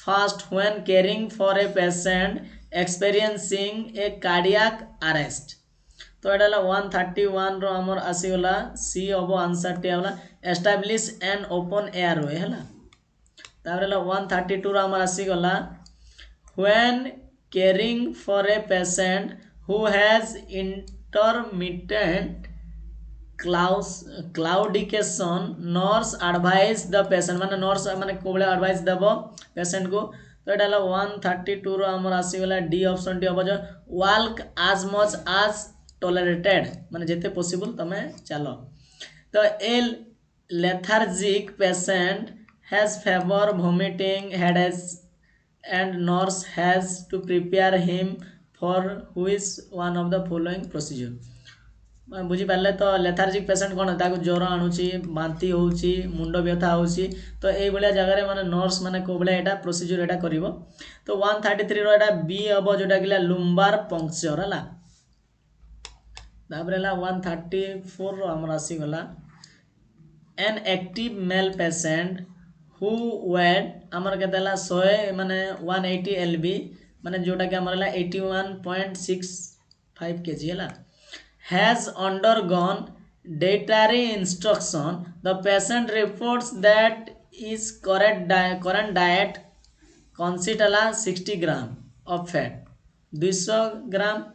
first when caring for a patient experiencing a cardiac arrest तो एटा 131 रो हमर आसी गला सी ओबो answer T होला establish an open air वे हला तापर 132 रो हमर आसी गला when caring for a patient who has intermittent claudication nurse advise the patient माने नर्स माने कोबले एडवाइस देबो पेशेंट को तो एटा 132 रो हमर आसी गला डी ऑप्शन डी होबो जो walk as much as tolerated माने जेते पॉसिबल तमे चलो तो ए lethargic patient has fever vomiting headaches and nurse has to prepare him for which one of the following procedure बुझी पाले तो लेथार्जिक पेशेंट कोन ताको ज्वर आणुची बांती होउची मुंडो व्यथा होउची तो एई बलिया जगह रे माने नर्स माने कोबले एटा प्रोसीजर एटा करिवो तो 133 रो एटा बी हबो जोटा किला लुम्बार पंक्चर हला ताबरेला 134 रो हमरा आसी गला an active male patient who weight हमर केतला 100 माने 180 lb माने जोटा कि हमरला 81.65 kg हला has undergone dietary instruction, the patient reports that his current diet consists 60 gram of fat, 200 gram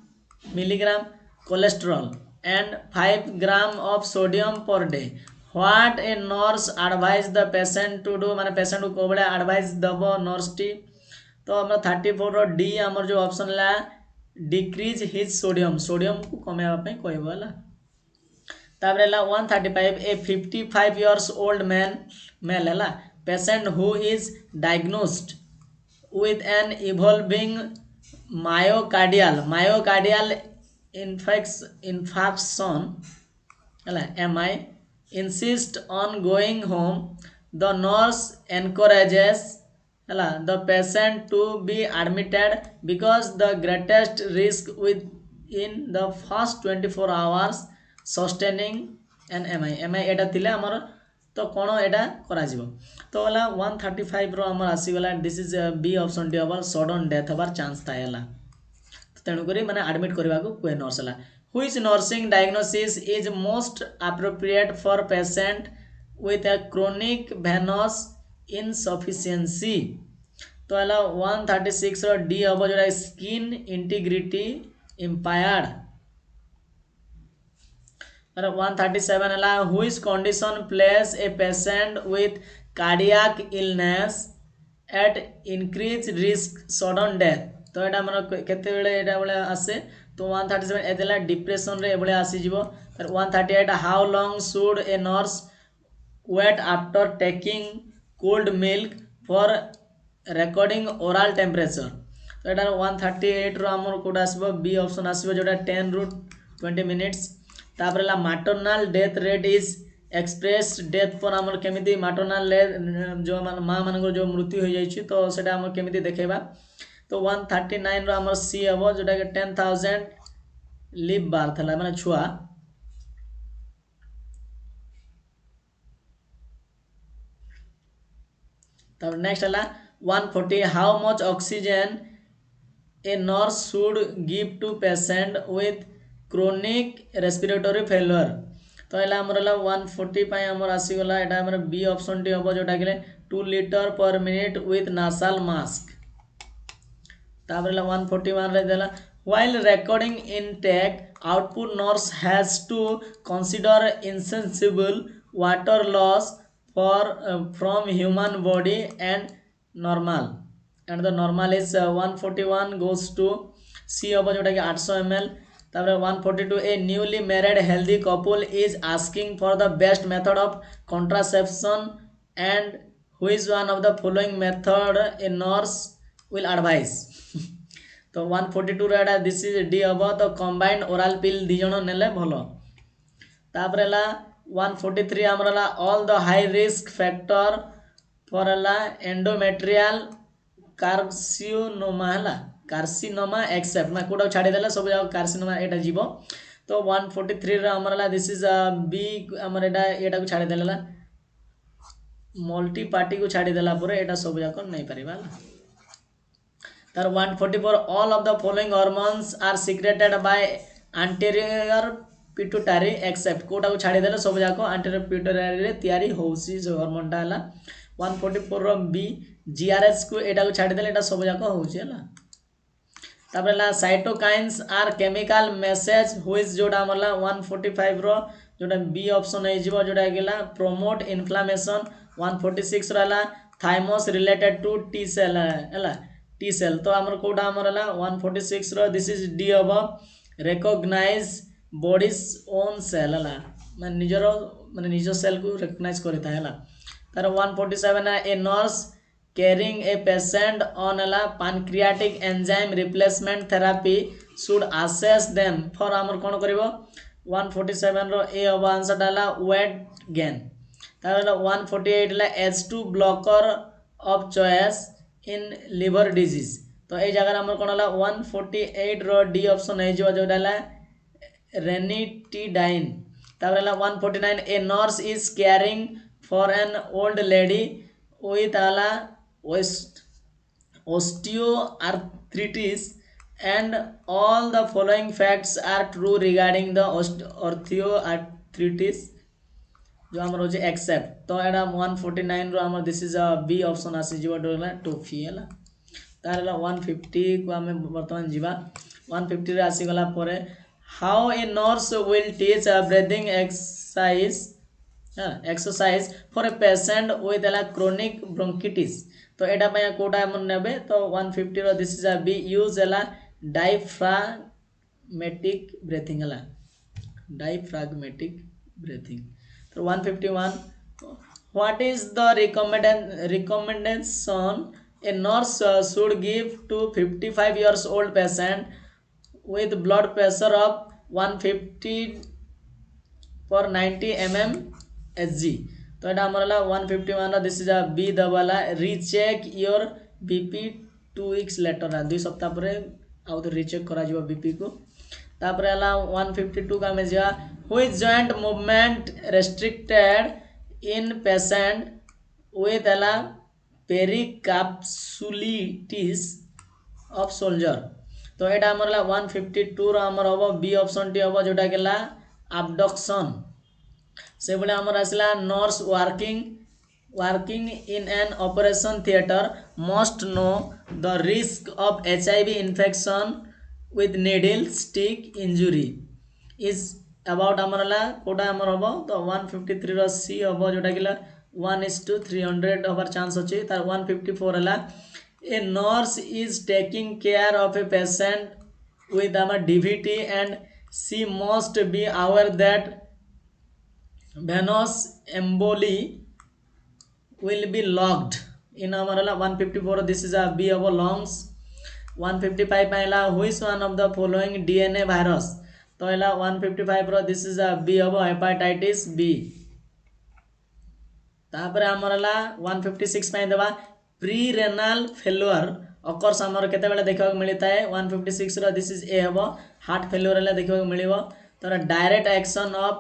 milligram cholesterol, and 5 gram of sodium per day. What a nurse advise the patient to do, माने patient को कोबड़े advice दबो nurse T तो हमरा 34 D हमर जो option ला decrease his sodium को कमेवा पे कहबो हला तापर ला 135 ए 55 इयर्स ओल्ड मैन मेल हला patient who is diagnosed with an evolving myocardial infarction MI insist on going home. The nurse encourages the patient to be admitted because the greatest risk within the first 24 hours sustaining an MI एटा थिले हमर तो कौन एटा करा जिवो तो वाला 135 रो हमर आसी गला this is B option D हबल सडन डेथ हबार चांस थायला तेणु करी माने एडमिट करबा को कोइ नर्स ला which nursing diagnosis is most appropriate for patient with a chronic venous insufficiency तो वाला 136 रो डी हबो जोरा स्किन इंटीग्रिटी इंपायर्ड 137 है which condition place a patient with cardiac illness at increased risk sudden death तो एटा मन केते बेले एटा बेले आसे तो 137 एतला डिप्रेशन रे एबले आसी जिवो 138 how long should a nurse wait after taking cold milk for recording oral temperature तो एटा 138 रो हमर कोड आसीबो बी ऑप्शन आसीबो जोटा 10 ରୁ 20 मिनिट्स तापर ला maternal death rate is express death per हमर केमिति मैटरनल जो मां मानकर जो मृत्यु हो जाई तो सेटा हम केमिति देखेबा तो 139 रो हमर सी हबो जोटा के 10000 लिव बार थला माने छुआ तब नेक्स्ट हला 140 how much oxygen a nurse should give to patient with chronic respiratory failure तो एला हमर 140 पाई हमर आसी गला एटा हमर बी ऑप्शन डी हबो जोटा के 2 litre per minute with nasal mask तापर 141 रे देला while recording intake output nurse has to consider insensible water loss from human body and the normal is 141 goes to C हबो जोटा के 800 ml तापर 142 a newly married healthy couple is asking for the best method of contraception and which one of the following method a nurse will advise तो 142 रेडा this is D हबो तो combined oral पिल दी जण नेले भलो तापर ला 143 हमरला all the high risk factor for ला एंडोमेट्रियल कार्सिनोमा हला कार्सिनोमा एक्सेप्ट ना कोडा छाडी देला सब जाव कार्सिनोमा एटा जीवो तो 143 रे हमरला दिस इज बी हमर एटा को छाडी देला मल्टी पार्टी को छाडी देला परे एटा सब जाक नै परिबा तार 144 all of the following hormones are secreted by anterior pituitary except Kota को छाडी देले सब जाको anterior pituitary रे तयारी होउसी जो हार्मोन टा हला 144 रो बी जीआरएच को एटा को छाडी देले एटा सब जाको होउची हला तापर ला cytokines are chemical message which जोडा हमला 145 रो जोडा बी ऑप्शन है जीवो जोडा गेला प्रोमोट इन्फ्लेमेशन 146 रहला thymus related to T cell हला टी सेल तो हमर कोडा हमरला 146 रो दिस इज डी हबो रिकॉग्नाइज बॉडीज ओन सेल हला माने निजो सेल को रिकॉग्नाइज करता हला तार 147 a nurse caring a patient on हला pancreatic enzyme replacement therapy should assess them for हमर कोन करबो 147 रो ए हबो आंसर डाला वेट गेन तार 148 ला H2 blocker of choice in liver disease तो ए जगह हमर कोन हला 148 रो डी ऑप्शन है जो डाला रेनिटिडाइन तापर हला 149 a nurse is caring for an old lady with हला osteoarthritis and all the following facts are true regarding the osteoarthritis जो आमर होचे एक्सेप्ट तो एटा 149 रो आमर this is a B option आसी जीवा डोला टोफी हला तार 150 को आमे वर्तमान जीवा 150 रे आसी गला परे how a nurse will teach a breathing exercise for a patient with एला क्रोनिक ब्रोंकिटिस तो एटा पय कोटा मन नेबे तो 150 रो this is a B use एला डायफ्रागमेटिक ब्रीथिंग हला डायफ्रागमेटिक ब्रीथिंग तो 151 what is the recommendation a nurse should give to 55 years old patient with blood pressure of 150 for 90 Hg तो एटा हमरला 151 रा दिस इज अ बी दबाला recheck your BP 2 weeks later 2 सप्ताह परे आउ तो रीचेक करा जिवो बीपी को तापरे हला 152 का में जा which joint movement restricted in patient with a pericapsulitis of soldier तो एटा हमरला 152 रो हमर होबो बी ऑप्शन टी होबो जोटा केला abduction से बोले हमर आसला nurse working in an operation theater must know the risk of HIV infection with needle stick injury is about हमरला कोटा हमर होबो तो 153 रो सी होबो जोटा केला 1:300 हबार चांस अछि तार 154 हला a nurse is taking care of a patient with DVT and she must be aware that venous emboli will be locked in amarala 154 this is a b of lungs 155 paila which one of the following DNA virus तो एला 155 रो this is a B of hepatitis B तापरे हमरला 156 पाई देबा pre renal failure occurs हमर केते बेले देखा मिलता है 156 रो दिस इज ए हबो हार्ट फेल्योर ले देखा मिलिबो तर direct action of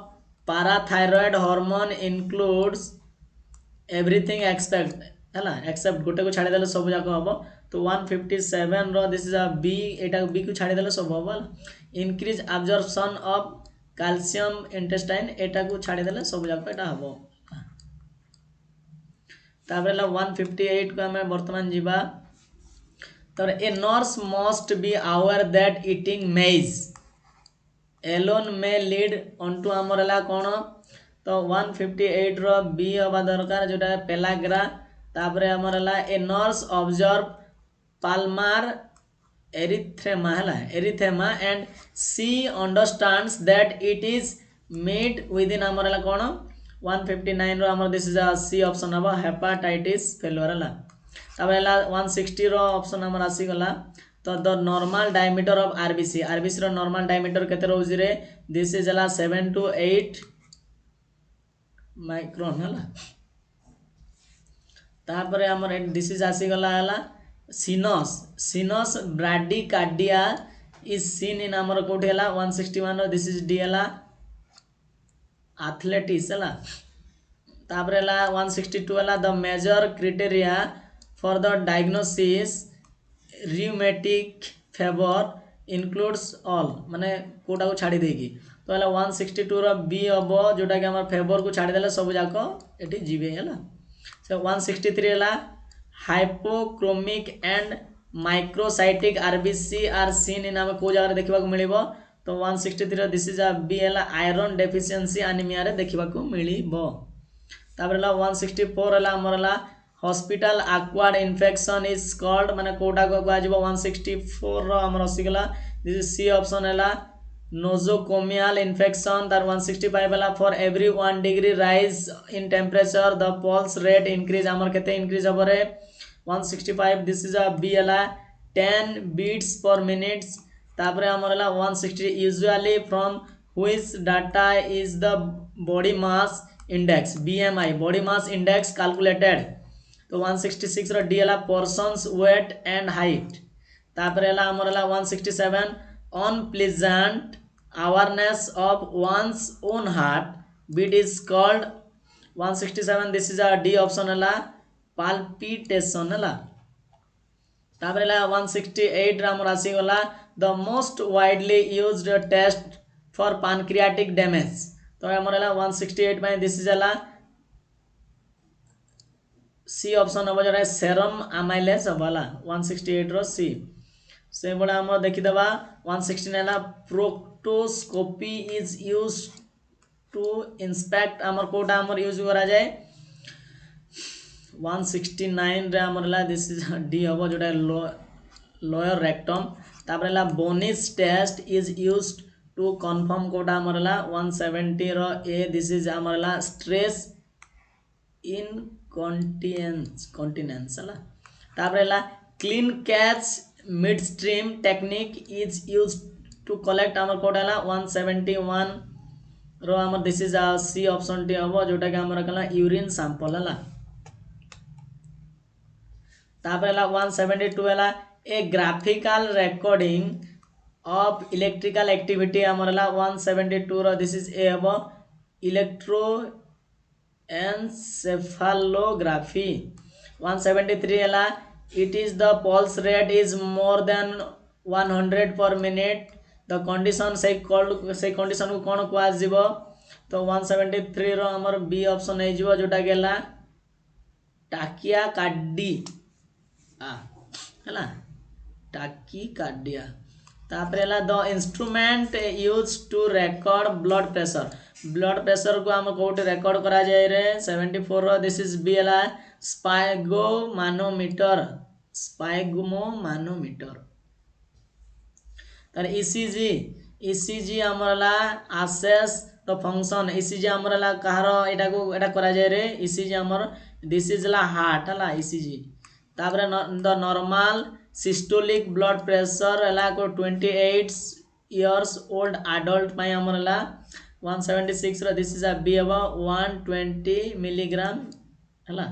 parathyroid hormone includes everything except गोटे को छाड़ी देले सब जाक हबो तो 157 रो दिस इज अ बी एटा बी को छाड़ी देले सब हबो increase absorption of calcium intestine एटा को छाड़ी देले सब जाक एटा हबो ताबरेला 158 को हमें वर्तमान जीवा तर a nurse must be aware that eating maize alone may lead onto हमरला कोन तो 158 रो बी हवा दरकार जोटा पेलाग्रा तापरे हमरला a nurse observe palmar erythema and she understands that it is made with in हमरला कोन 159 रो हमर this is a C option हबा हेपाटाइटिस फेल्योर हला तापर हला 160 रो ऑप्शन हमर आसी गला तो the normal diameter of RBC रो नॉर्मल डायमीटर केते रहउजी रे दिस इज हला 7 to 8 माइक्रोन हला तापर हमर दिस इज आसी गला हला सिनस ब्राडीकार्डिया इज सीन इन हमर कोठी हला 161 रो दिस इज डी हला एथलेटिक्स हला तापर हला 162 हला the major criteria for the diagnosis rheumatic fever includes all माने कोटा को छाड़ी देगी तो हला 162 रो बी हबो जोटा कि हमर फेवर को छाड़ी देले सब जाको एठी जीवे हला सो 163 हला hypochromic and microcytic RBC are seen in हम को जगह देखबा को मिलिबो तो 163 दिस इज अ बी हला आयरन डेफिशिएंसी एनीमिया रे देखबा को मिलिबो तापर हला 164 हला हमर हला hospital acquired infection is called माने कोटा को आजिबो 164 रो हमर असिगला दिस इज सी ऑप्शन हला नोजोकोमियल इन्फेक्शन तार 165 हला for every 1 degree rise in temperature the pulse rate increase हमर केते इंक्रीज हबरे 165 दिस इज अ बी हला 10 बीट्स पर मिनट्स तापरे हमर हला 160 usually from which data is the body mass index BMI body mass index calculated तो 166 रो D हला पर्सन्स वेट एंड हाइट तापर हला हमर हला 167 unpleasant awareness of one's own heart beat is called 167 this is a D option हला palpitation हला तापर 168 रे हमर आसी गला the most widely used test for pancreatic damage. तो हमर 168 में दिस इज सी ऑप्शन हम जो सेरम अमाइलेज वाला 168 रो सी से बड़ा हम देखीदेवा 169 proctoscopy is use to inspect आमर कोटा आमर यूज करा जाए 169 रे आमर दिस इज डी हम जोटा लोअर रेक्टम तापर Bonney's test is use to confirm कोटा आमर 170 रो ए दिस इज आमर स्ट्रेस इन कॉन्टिनेंस है तापर clean catch mid stream technique is use to collect आमर कोड है 171 रो आमर दिस इज सी ऑप्शन टी हम जोटा कि आमर कहला यूरिन सैंपल है तापर 172 है a graphical recording of electrical activity आमर 172 रो दिस इज ए हम इलेक्ट्रो encephalography 173 है it is the pulse rate is more than 100 per minute the condition से condition को कौन कुआ जीवो तो 173 रो हमर बी ऑप्शन है जीवो जोटा गेला टाकिया कार्डी हला टाकी कार्डिया तापर है the instrument use to record blood pressure को हम कोट रिकॉर्ड करा जाए रे 74 रो दिस इज बी है स्पाइगोमानोमीटर तार ईसीजी हमरला आसेस द फंक्शन ईसीजी हमरला कहारो एटा को एटा करा जाए रे ईसीजी हमर दिस इज ला हार्ट हला ईसीजी तापर the normal systolic blood pressure है को 28 इयर्स ओल्ड एडल्ट पाई हमरला 176 रो दिस इज अ बी अब 120 मिलीग्राम हला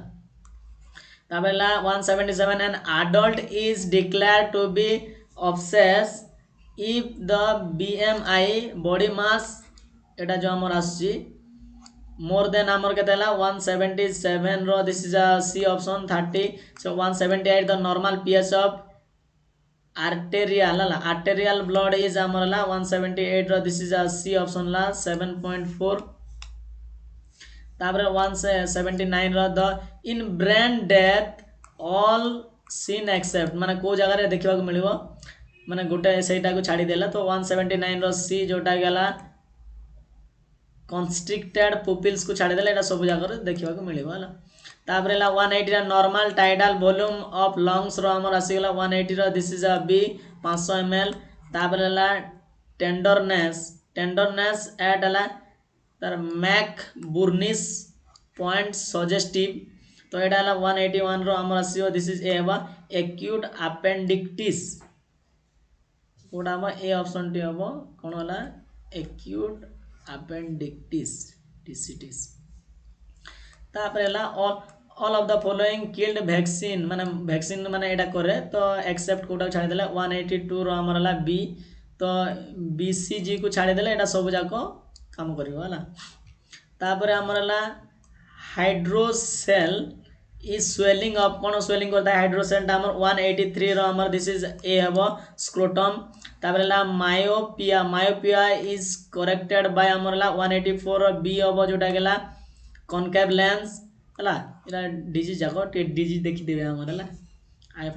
तापर 177 an adult is declared to be obese if the BMI body mass एटा जो हमर आसी मोर देन हमर केते 177 रो this is a C option 30 so 178 the normal pH of arterial blood is amorala 178 रो this is a C option 7.4 तापर 179 रो the in brain death all seen except माने को जगह रे देखिबा को मिलिबो माने गोटे सेटा को छाडी देला तो 179 रो सी जोटा गेला कन्स्ट्रिक्टेड पुपिल्स को छाडी देला एटा सब जगह रे देखिबा को मिलिबो हला तापर 180 normal tidal volume of lungs रो हमर आसी गेला 180 रो this is a B 500 ml तापर टेंडरनेस एट तार मैक बुर्निस पॉइंट सजेस्टिव तो एटा 181 रो हमर आसी दिस इज ए हबा एक्यूट अपेंडिक्टिस कोडा हम ए ऑप्शन टी हबो कोन होला एक्यूट अपेंडिक्टिस टीसीटीस तापर all of the following killed vaccine माने एटा करे तो एक्सेप्ट कोटा छाडी देला 182 रो हमरला बी तो बीसीजी को छाडी देला एटा सब जाको काम करिवो हला तापर हमरला हाइड्रोसेल इज स्वेलिंग अप कोन स्वेलिंग करता है हाइड्रोसेल हमर 183 रो हमर दिस इज ए हबो स्क्रोटम तापर मायोपिया इज करेक्टेड बाय हमरला 184 रो बी हबो जोटा गेला कॉनकेव लेंस हला इरा डिजीज जाको टे डिजीज देखि देबे हमर हला आई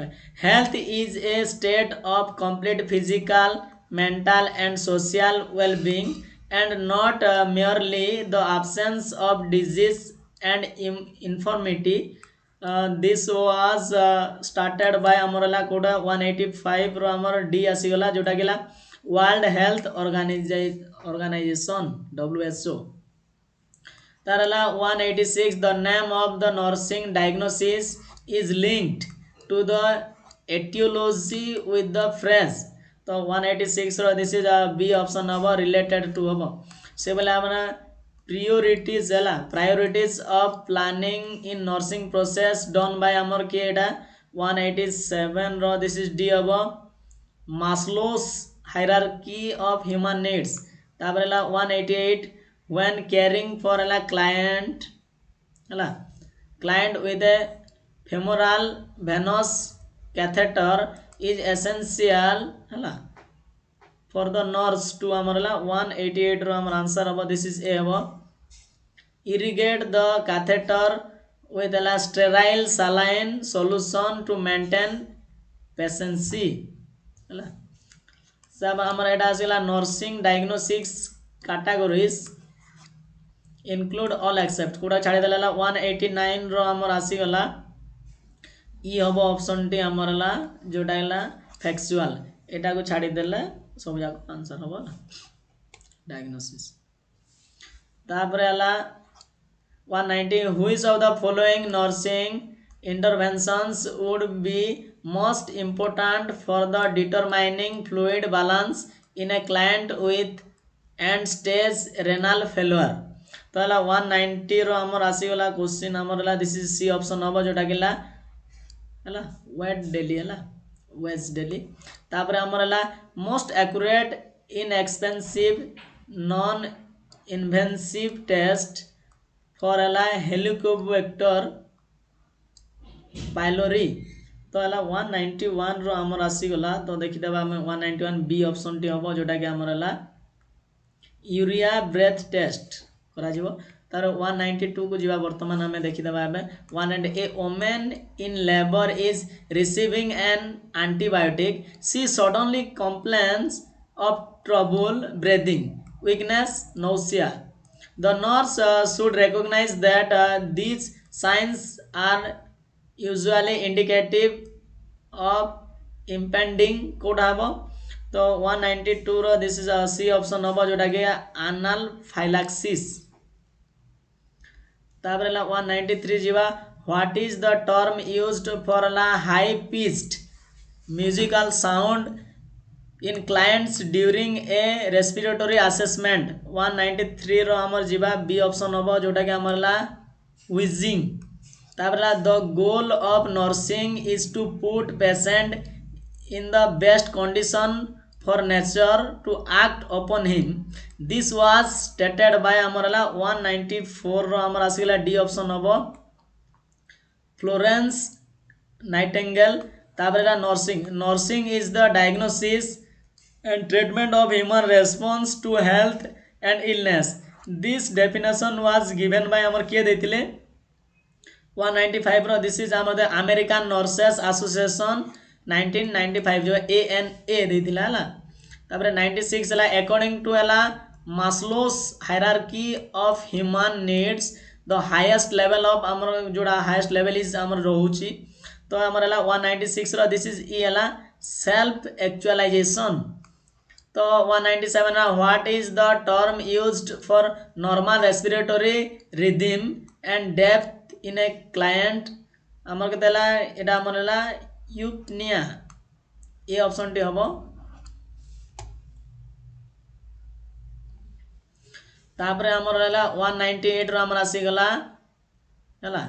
health is a state of complete physical mental and social wellbeing and not merely the absence of disease and infirmity this was started by हमरला कोडा 185 रो हमर डी आसी गला जोटा गेला वर्ल्ड हेल्थ ऑर्गेनाइजेशन WHO तारला 186 the name of the nursing diagnosis is linked to the etiology with the phrase तो 186 रो this is a B option हबो रिलेटेड टू हबो से बोले हमना priorities of planning in nursing process done by हमर के एटा 187 रो दिस इज डी हबो Maslow's hierarchy of human needs ताबरेला 188 when caring for a client with a femoral venous catheter is essential है फॉर द नर्स टू आमर 188 रो आमर answer हम दिस इज ए हम irrigate the catheter with a sterile saline solution to maintain patency ହେଲା सब हमर एटा आसिला nursing diagnostics categories include all except कोडा छाड़ी देला 189 रो हमर आसी गला ई हबो ऑप्शन टी हमर ला जोटा हला फैक्चुअल एटा को छाड़ी देले सब जाक आंसर हबो डायग्नोसिस तापर हला 190 which of the following nursing interventions would be most important for the determining fluid balance in a client with end stage renal failure तो हला 190 रो हमर आसी वाला क्वेश्चन हमर हला दिस इज सी ऑप्शन हबो जोटा गेला हला वेट डेली हला वेज डेली तापर हमर हला most accurate inexpensive non invasive test for हला हेलिकोबैक्टर पाइलोरी तो हला 191 रो हमर आसी गला तो देखि देबा हम 191 बी ऑप्शन टी हबो जोटा के हमर हला यूरिया ब्रेथ टेस्ट करा जिवो तार 192 को जीवा वर्तमान हमें देखि देबा हबे 100 a woman in labour is receiving an antibiotic she suddenly complains of trouble breathing weakness nausea the nurse should recognize that these signs are usually indicative of impending code हबो तो 192 रो दिस इज सी ऑप्शन हबो जोटा के anal phylaxis तापर 193 जीवा what is the term used for la high pitched musical sound in clients during a respiratory assessment 193 रो हमर जीवा B option हबो जोटा के हमर ला wheezing ताबला the goal of nursing is to put patient in the best condition for nature to act upon him this was stated by हमर ला 194 रो हमर आसीला डी ऑप्शन हबो फ्लोरेंस नाइटिंगेल ताबला nursing is the diagnosis and treatment of human response to health and illness this definition was given by amar के देतिले 195 रो this is आमर American nurses association 1995 जो ANA देतिला हला तापर 96 हला अकॉर्डिंग टू हला मास्लोस hierarchy of human needs the highest level of आमर जोड़ा highest level is आमर रहउची तो आमर हला 196 रो दिस इज ई हला सेल्फ एक्चुअलाइजेशन तो 197 what is the term used for normal respiratory rhythm and depth in a client हमर के देला एटा हमरला यूपनिया ए ऑप्शन टी हबो तापरे हमर रहला 198 रो हमरा आसी गला हला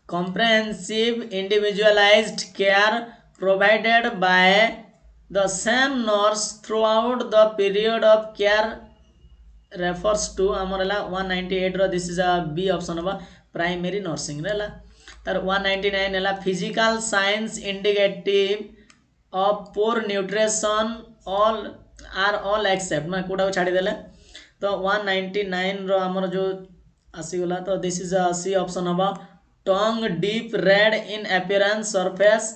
comprehensive individualized care provided by the same nurse throughout the period of care refers to amorela 198 ro this is a B option of primary nursing rela tar 199 ela physical signs indicative of poor nutrition all except na कोडा को छाडी देले तो 199 रो हमर जो आसी गला तो this is a C option of tongue deep red in appearance surface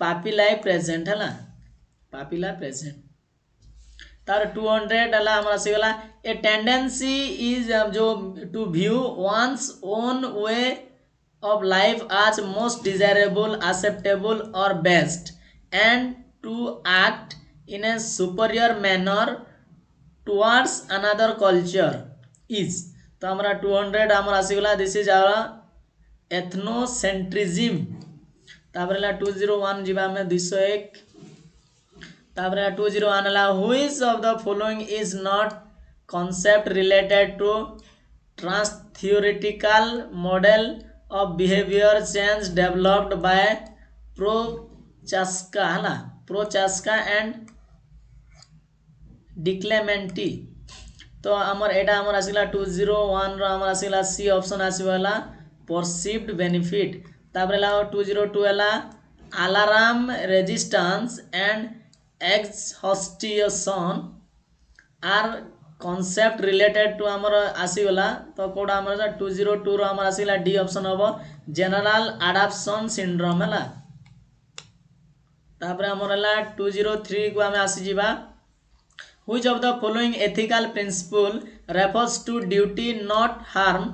papillae present हला पापिला प्रेजेंट तार 200 हला हमरा से गला ए टेंडेंसी इज जो to view one's own way of life as most desirable acceptable और best and to act in a superior manner towards another culture is तो हमरा 200 हमरा से गला दिस इज आवर एथनोसेंट्रिज्म ताबरेला 201 जीवा में 201 ताबरे 201 ला which of the following is not concept related to trans theoretical model of behavior change developed by Prochaska and DiClemente तो हमर एटा हमर आसिला 201 रो हमर आसिला सी ऑप्शन आसी वाला perceived benefit ताबरे La 202 La alarm resistance and exhaustion are concept related to आमर आसीगला तो कोड़ा आमर 202 रो आमर आसीगला डी ऑप्शन हबो जनरल अडाप्शन सिंड्रोम हला तापर आमर हला 203 को आमे आसी जिबा which of the following ethical principle refers to duty not harm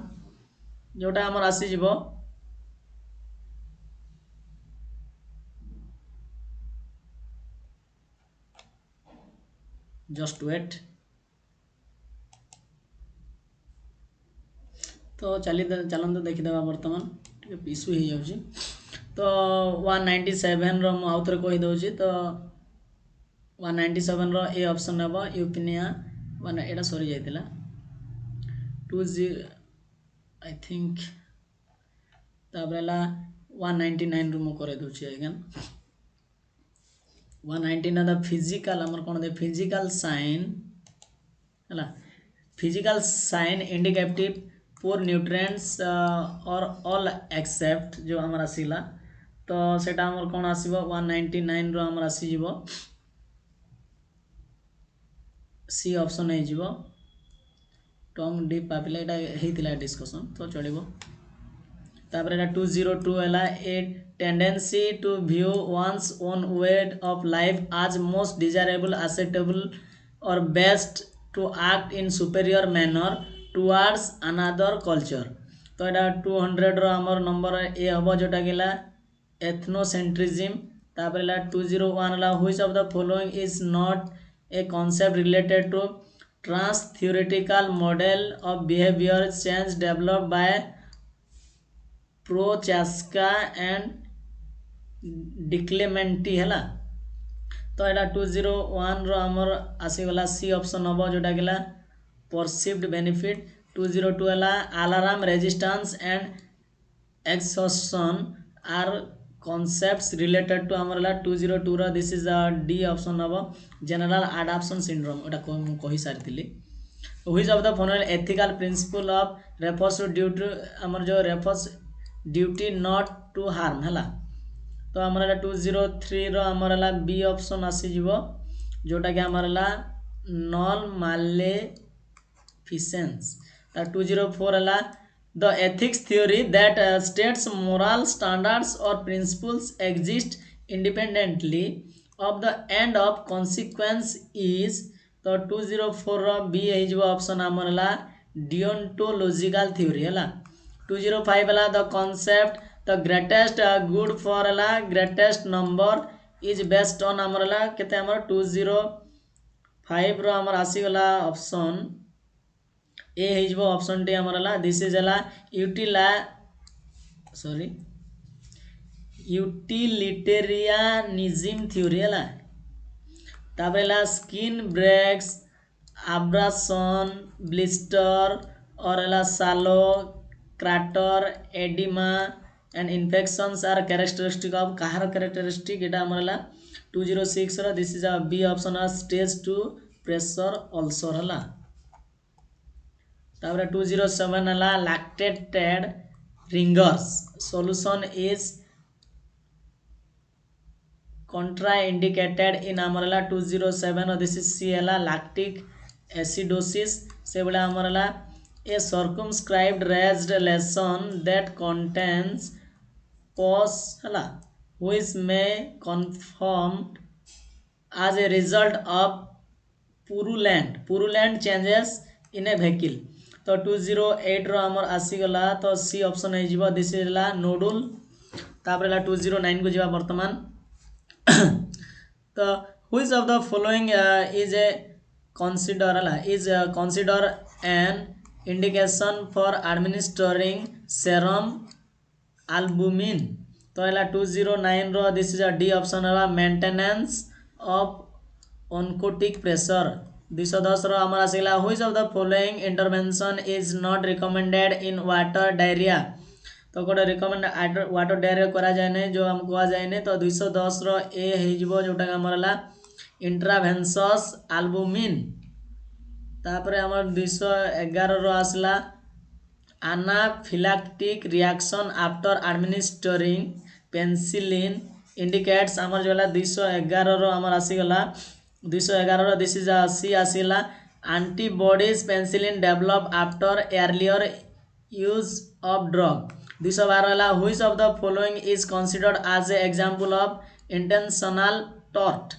जोटा आमर आसी जिवो just wait तो चलते देखीदे बर्तमान इश्यू हो जाऊँगी तो 197 रो आउ थे कहीदे तो 197 रो ए ऑप्शन हम यूपिनिया वन एटा सरी जाइतिला 20 आई थिंक तापर 199 रू मु करे दोछि अगेन 199 द फिजिकल हमर कोन दे फिजिकल साइन हला फिजिकल साइन इंडिकेटिव पोर न्यूट्रिएंट्स और ऑल एक्सेप्ट जो हमर आसीला तो सेटा हमर कोन आसीबो 199 रो हमर आसी जिवो सी ऑप्शन है जिवो टंग डीप पापिला एटा हेतिला डिस्कशन तो चलिबो तापर एटा 202 हला a tendency to view one's own way of life as most desirable acceptable और best to act in superior manner towards another culture तो एटा 200 रो हमर नंबर ए हबो जोटा गेला एथनोसेंट्रिज्म तापर ला 201 ला which of the following is not a concept related to trans theoretical model of behavior change developed by Prochaska and DiClemente हला तो एटा 201 रो हमर आसी वाला सी ऑप्शन हबो जोटा गेला perceived benefit 202 हला alarm resistance and exhaustion are concepts related to हमरला 202 रो दिस इज डी ऑप्शन हबो जनरल अडाप्शन सिंड्रोम ओटा को कहि सारतिली which of the following ethical principle of refers to duty हमर जो refers duty not to harm हला तो हमरला 203 रो हमरला बी ऑप्शन आसी जिवो जोटा कि हमरला नॉन मालेफिसेंस 204 हला the ethics theory that states moral standards or principles exist independently of the end of consequence is तो 204 बी है ऑप्शन हमरला डिओंटोलॉजिकल थ्योरी हला 205 हला the concept the greatest good for हला greatest number is based on हमरला केते हमर 205 रो हमर आसी गला ऑप्शन ए है ऑप्शन टी हमरला दिस इज हला यूटिलिटेरियनिज्म थ्योरी हला तापर हला स्किन ब्रेक्स अब्राशन ब्लिस्टर और हला shallow crater oedema and infections are characteristic of कहार कैरेक्टरिस्टिक एटा हमरला 206 रो this is a B option stage 2 pressure ulcer हला तापर 207 हला lactated Ringer's solution is contraindicated in हमरला 207 और दिस इज सी हला लैक्टिक एसिडोसिस से बड़ा हमरला a circumscribed raised lesion that contains pus हला which may conformed as a result of purulent changes in a vehicle तो 208 रो हमर आसी गला तो सी ऑप्शन है जिवो दिस इज ला नोडुल तापर ला 209 को जिवा वर्तमान तो which of the following is A consider an indication for administering serum albumin तो हला 209 रो this is a D option हला मेंटेनेंस ऑफ oncotic pressure 210 रो हमर आसीला which of the following intervention is not recommended in water diarrhoea तो कोड recommend water diarrhoea करा जाय नै जो हम कहा जाय नै तो 210 रो ए हे जिवो जोटा हमरला इंट्रावेनसस एल्बुमिन तापरे हमर 211 रो आसला anaphylactic reaction after administering penicillin indicates आमर जो 211 आमर आसीगला 211 दिस इज सी आसीला antibodies penicillin develop after earlier use of drug 212 है which of the following is considered as a example of intentional tort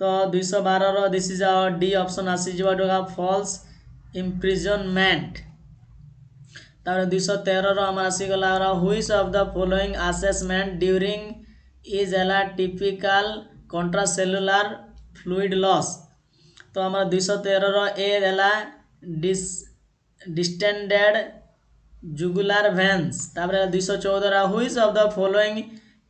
तो 212 दिस इज डी ऑप्शन आसीजा false imprisonment तापर 213 आम आसीगला which of the following assessment during is एला typical extracellular fluid loss तो आम 213 ए देला डिस्टेंडेड जुगुलार वेन्स तापर 214 which of the following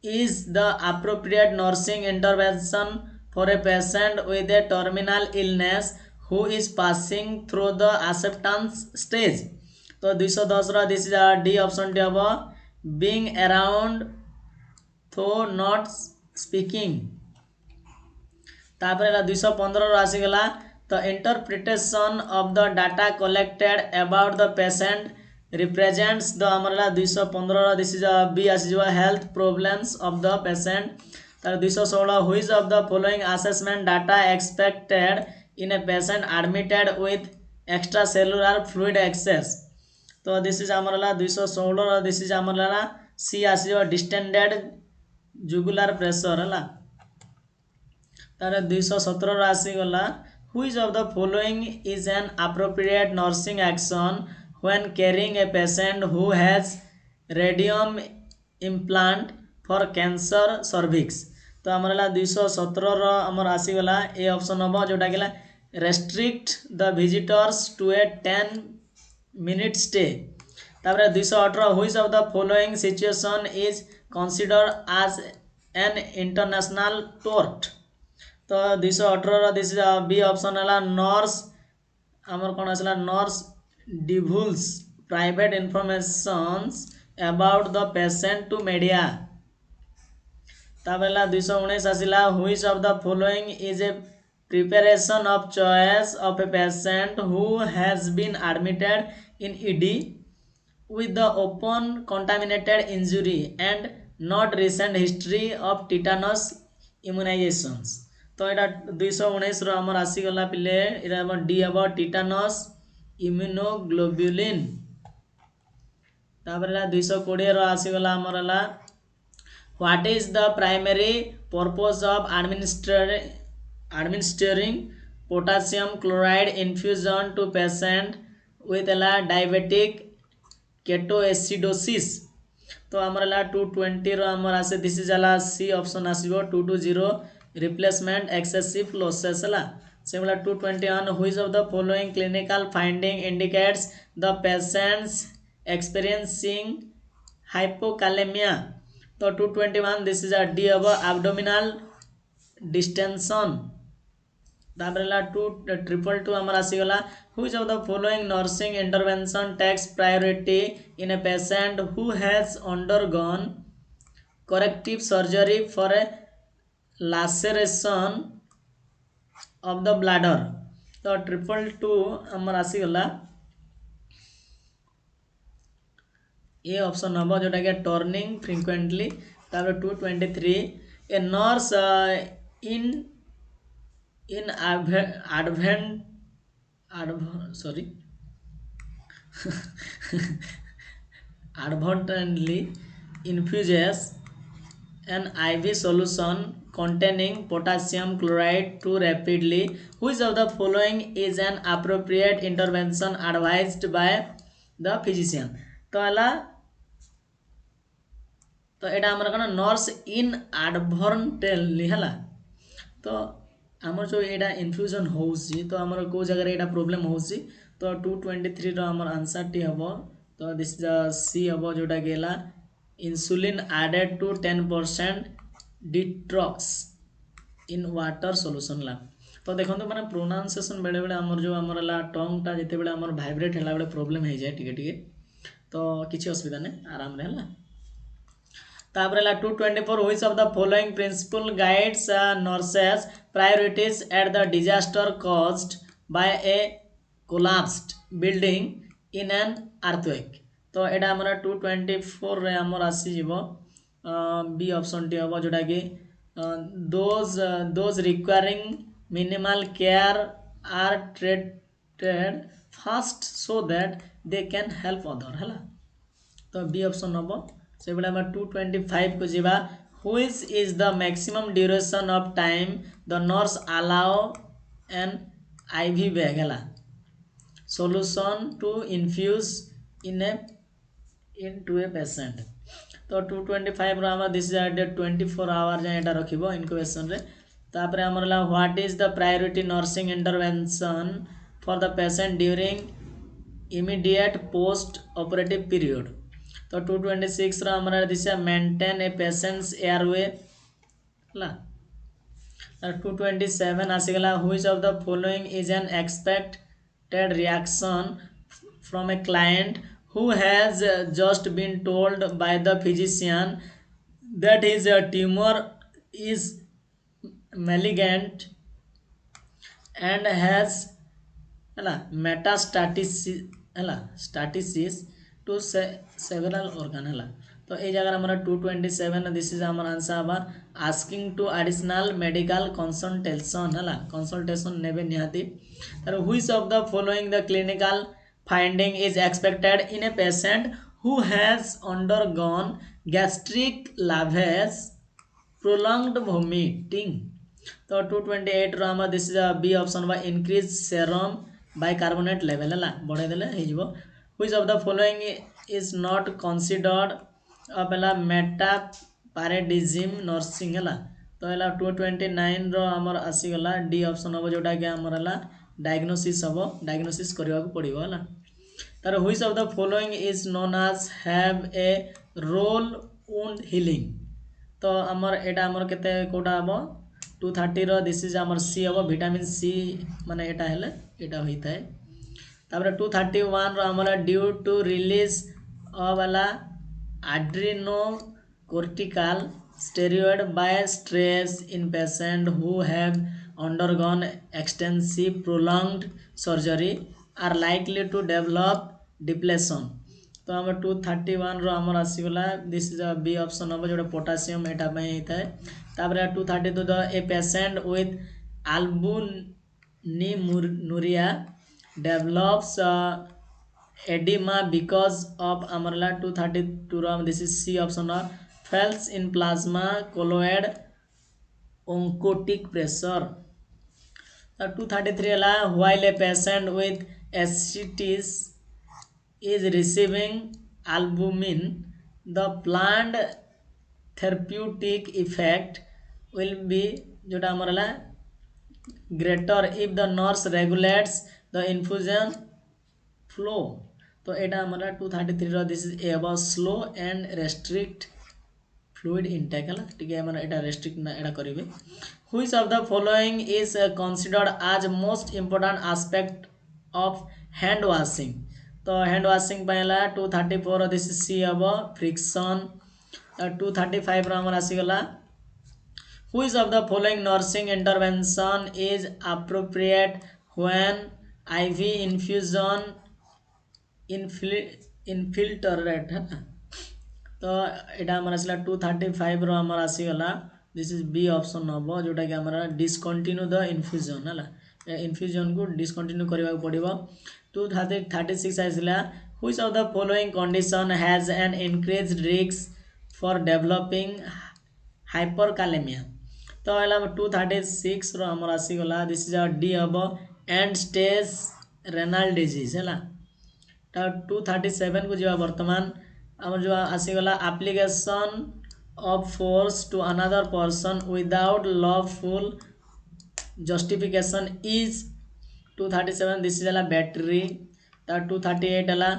is the appropriate nursing intervention for a patient with a terminal illness who is passing through the acceptance stage तो 210 this is D option टी हम being around though not speaking तापर 215 आसीगला the interpretation of the data collected about the patient represents the आमरला 215 this is B आसीजा health problems of the patient तार 216 which of the following assessment data expected in a patient admitted with extracellular fluid excess तो this is आमरला 216 this is आमरला C आसीजा distended jugular pressure है तार 217 आसीगला which of the following is an appropriate nursing action when caring a patient who has radium implant for cancer cervix तो आमरला 217 आमर आसीगला ए ऑप्शन हम जोटा कि restrict the visitors to a 10 minute stay तापर 218 which of the following situation is considered as an international tort तो 218 this is B option है nurse आमर कौन आसला nurse divulges private informations about the patient to media तापर 219 आसला which of the following is a preparation of choice of a patient who has been admitted in ED with the open contaminated injury and not recent history of tetanus immunizations तो यहाँ 219 रो आमर आसीगला पिले इरा D हम tetanus immunoglobulin तापर 220 रो आसीगला आमर हला what is the primary purpose of administering potassium chloride infusion to patient with diabetic ketoacidosis तो आमर 220 रो आमर आसे दिस इज सी ऑप्शन आसीबो 220 रिप्लेसमेंट एक्सेसिव लॉसेस हला सेमला 221 which of the following clinical finding indicates the patient's experiencing hypokalaemia तो 221 this is D अब एब्डोमिनल डिस्टेंशन तापर 222 आमर आसीगला which of the following nursing intervention takes priority in a patient who has undergone corrective surgery for a laceration of the bladder तो 222 आमर आसीगला ये option हम जोटा कि टर्निंग फ्रिक्वेंटली तापर 223 a nurse in advertently infuses an IV solution containing potassium chloride too rapidly which of the following is an appropriate intervention advised by the physician तो हला तो एटा हमर कना नर्स इन एडवर्टेंटली हला तो आमर जो एटा इन्फ्यूजन होउसी तो आमर को जगह एटा प्रॉब्लम होउसी तो 223 रो आमर आंसर टी हबो तो दिस इज सी हबो जोटा गेला insulin added to 10% dextrose in water solution ला तो देखंतु माने प्रोनाउंसिएशन बेले बेले आमर जो आमर ला टंग टा जते बेले आमर वाइब्रेट हला बेले प्रॉब्लम हे जाय टिके तो किछि असुविधा नै आराम रे हला तापर 224 which of the following principle guides nurses priorities at the disaster caused by a collapsed building in an earthquake तो एटा हमरा 224 रे हमर आसी जीवो बी ऑप्शन टी हम जोटा कि those requiring minimal care are treated fast so that they can help other है। तो बी ऑप्शन हम से बेले हम 225 को जीवा which is the maximum duration of time the nurse allow an IV bag है solution to infuse into a patient. तो 225 रो हम दिस इज 24 आवर जाए एटा रखिबो इनक्यूबेशन रे। तापरे हमर ला what is the priority nursing intervention for the patient during immediate post operative period. तो 226 रो हमर this maintain a patient's airway ला। 227 आसीगला which of the following is an expected reaction from a client who has just been told by the physician that his tumor is malignant and has metastasis to several organ है। तो ये जगह हमारा 227 this is हमारा answer हमार asking to additional medical consultation है consultation नेबे निहाती। तर which of the following the clinical finding is expected in a patient who has undergone gastric lavage prolonged vomiting। तो 228 रो हम दिस इज बी ऑप्शन बा increase serum bicarbonate level है बढ़े देले हे जिवो। Which of the following is not considered अबला मेटापारेडिज्म nursing है। तो एला 229 रो हमर आसी गला डी ऑप्शन हो जोटा कि हमर हला डायग्नोसिस हम डायग्नोसिस करवा को पड़ो है। तार which of the following is known as have a role wound healing. तो हमर एटा हमर केते कोटा हम 230 रो दिस इज हमर सी हम विटामिन सी माने एटा हेले एटा होइता है। तापर 231 रो हमर ड्यू टू रिलीज वाला adrenocortical steroid by stress in patient who have undergone extensive prolonged surgery are likely to develop depletion। तो हम 231 रो हमर आसीगला दिस इज बी ऑप्शन हम जोटा पोटासियम एटा में होता है। तापर 232 the A patient with albuminuria develops edema because of amrla 232 ram this is C option of falls in plasma colloid oncotic pressure। 233 la while a patient with ascites is receiving albumin the planned therapeutic effect will be जोटा amrla greater if the nurse regulates the infusion flow। तो एटा हमारा 233 रो this is about slow and restrict fluid intake है ठीक है हमारा एटा रेस्ट्रिक्ट ना एटा करिवे। Which of the following is considered as most important aspect of hand washing. तो हैंड वॉशिंग पहला 234 रो दिस इज सी अब फ्रिक्शन। 235 रो हमारा आसी गला which of the following nursing intervention is appropriate when IV infusion infiltrate है। तो एटा हमारा आसला 235 रो हमारा आसी गला दिस इज बी ऑप्शन हम जोटा कि हमारा डिसकंटिन्यू द इन्फ्यूजन है इन्फ्यूजन को डिसकंटिन्यू करबा पड़िबो। 236 आसला which of the following condition has an increased risk for developing hyperkalaemia. तो एला 236 रो हमारा आसी गला दिस इज डी अब एंड स्टेज रेनल डिजीज है। 237 को जो वर्तमान आम जो आसीगला application of force to another person without lawful justification is 237 this is battery. 238 है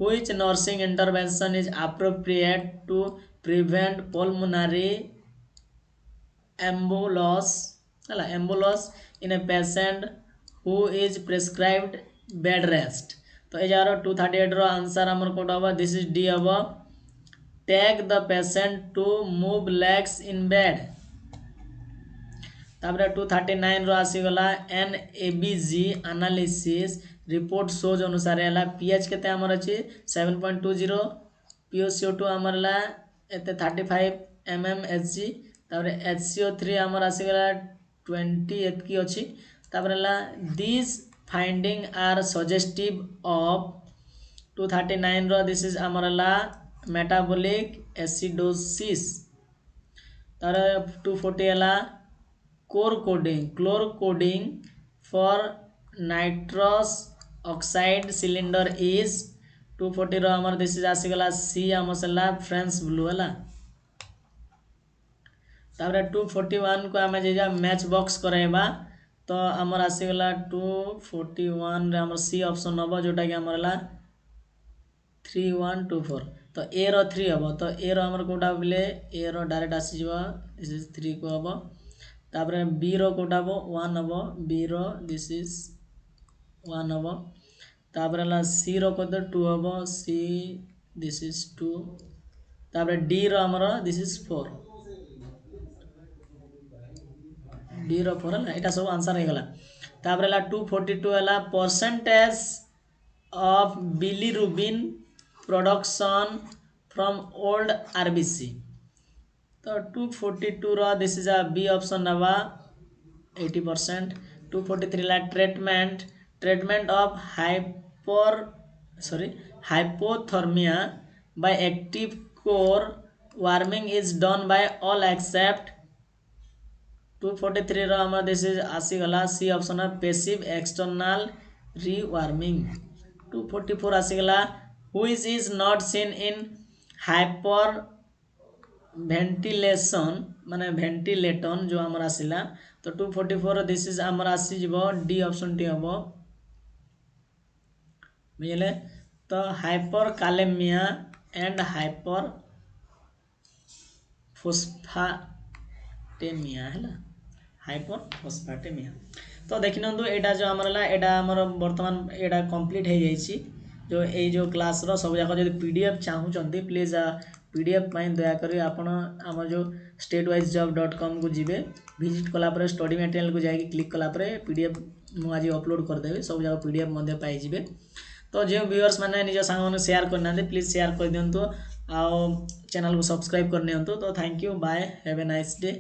which nursing intervention is appropriate to prevent pulmonary embolus in a patient who is prescribed bed rest. तो ये 238 रो आंसर हमर कोटा होबा this is D अब take the patient to move legs in bed. तापर 239 रो आसी गला an ABG analysis report shows अनुसार है पीएच केते हमर अछि 7.20 पीओसीओ2 हमर ला एते 35 mmHg तापर HCO3 आमर आसीगला 20 एतकी अछि तापर ला this finding are suggestive of 239 रो दिस इज आमर ला मेटाबॉलिक एसिडोसिस तार 240 ला colour coding colour coding for nitrous oxide cylinder is 240 रो आमर दिस इज आसीगला सी आमसला फ्रेंच ब्लू हला तापर 241 को आमे जे मैच बॉक्स कराइबा तो आमर आसीगला 241 रे आमर सी ऑप्शन हबो जोटा कि आमर ला 3124 तो ए रो 3 हबो तो ए रो आमर कोटा बोले ए रो डायरेक्ट आसी जबो दिस इज 3 को हबो तापर बी रो कोटा हबो 1 हबो बी रो दिस इज 1 हबो तापर ला सी रो को 2 हबो सी दिस इज 2 तापर डी रो आमर दिस इज 4 डी रो 4 हला एटा सब आंसर हे गला तापर ला 242 हला percentage of bilirubin production from old RBC तो 242 रो this is a B option नवा 80%। 243 ला treatment of hypothermia by active core warming is done by all except 243 रो हमर दिस इज आसी गला सी ऑप्शन है पैसिव एक्सटर्नल रीवार्मिंग 244 आसी गला which is not seen in hyperventilation माने वेंटिलेटन जो हमर आसीला तो 244 दिस इज हमर आसी जिवो डी ऑप्शन टी हबो बुझले तो हाइपर कालेमिया एंड हाइपर फोस्फाटेमिया है हाइपर फोस्फाटेमिया तो देखि नंदु एटा जो हमर ला एटा हमर वर्तमान एटा कंप्लीट हे जाईची जो ए जो क्लास रो सब जाक जदी पीडीएफ चाहू चंदी प्लीज पीडीएफ पई दया करी आपण हमर जो statewisejob.com को जिवे विजिट कला पर स्टडी मटेरियल को जाई क्लिक कला पर पीडीएफ मु आज अपलोड कर देबे सब जाक पीडीएफ मध्ये पाई जिवे तो जो व्यूअर्स माने निज संग मन शेयर करना दे प्लीज शेयर कर दियंतु आ चैनल को सब्सक्राइब करने तो thank you bye have a nice day.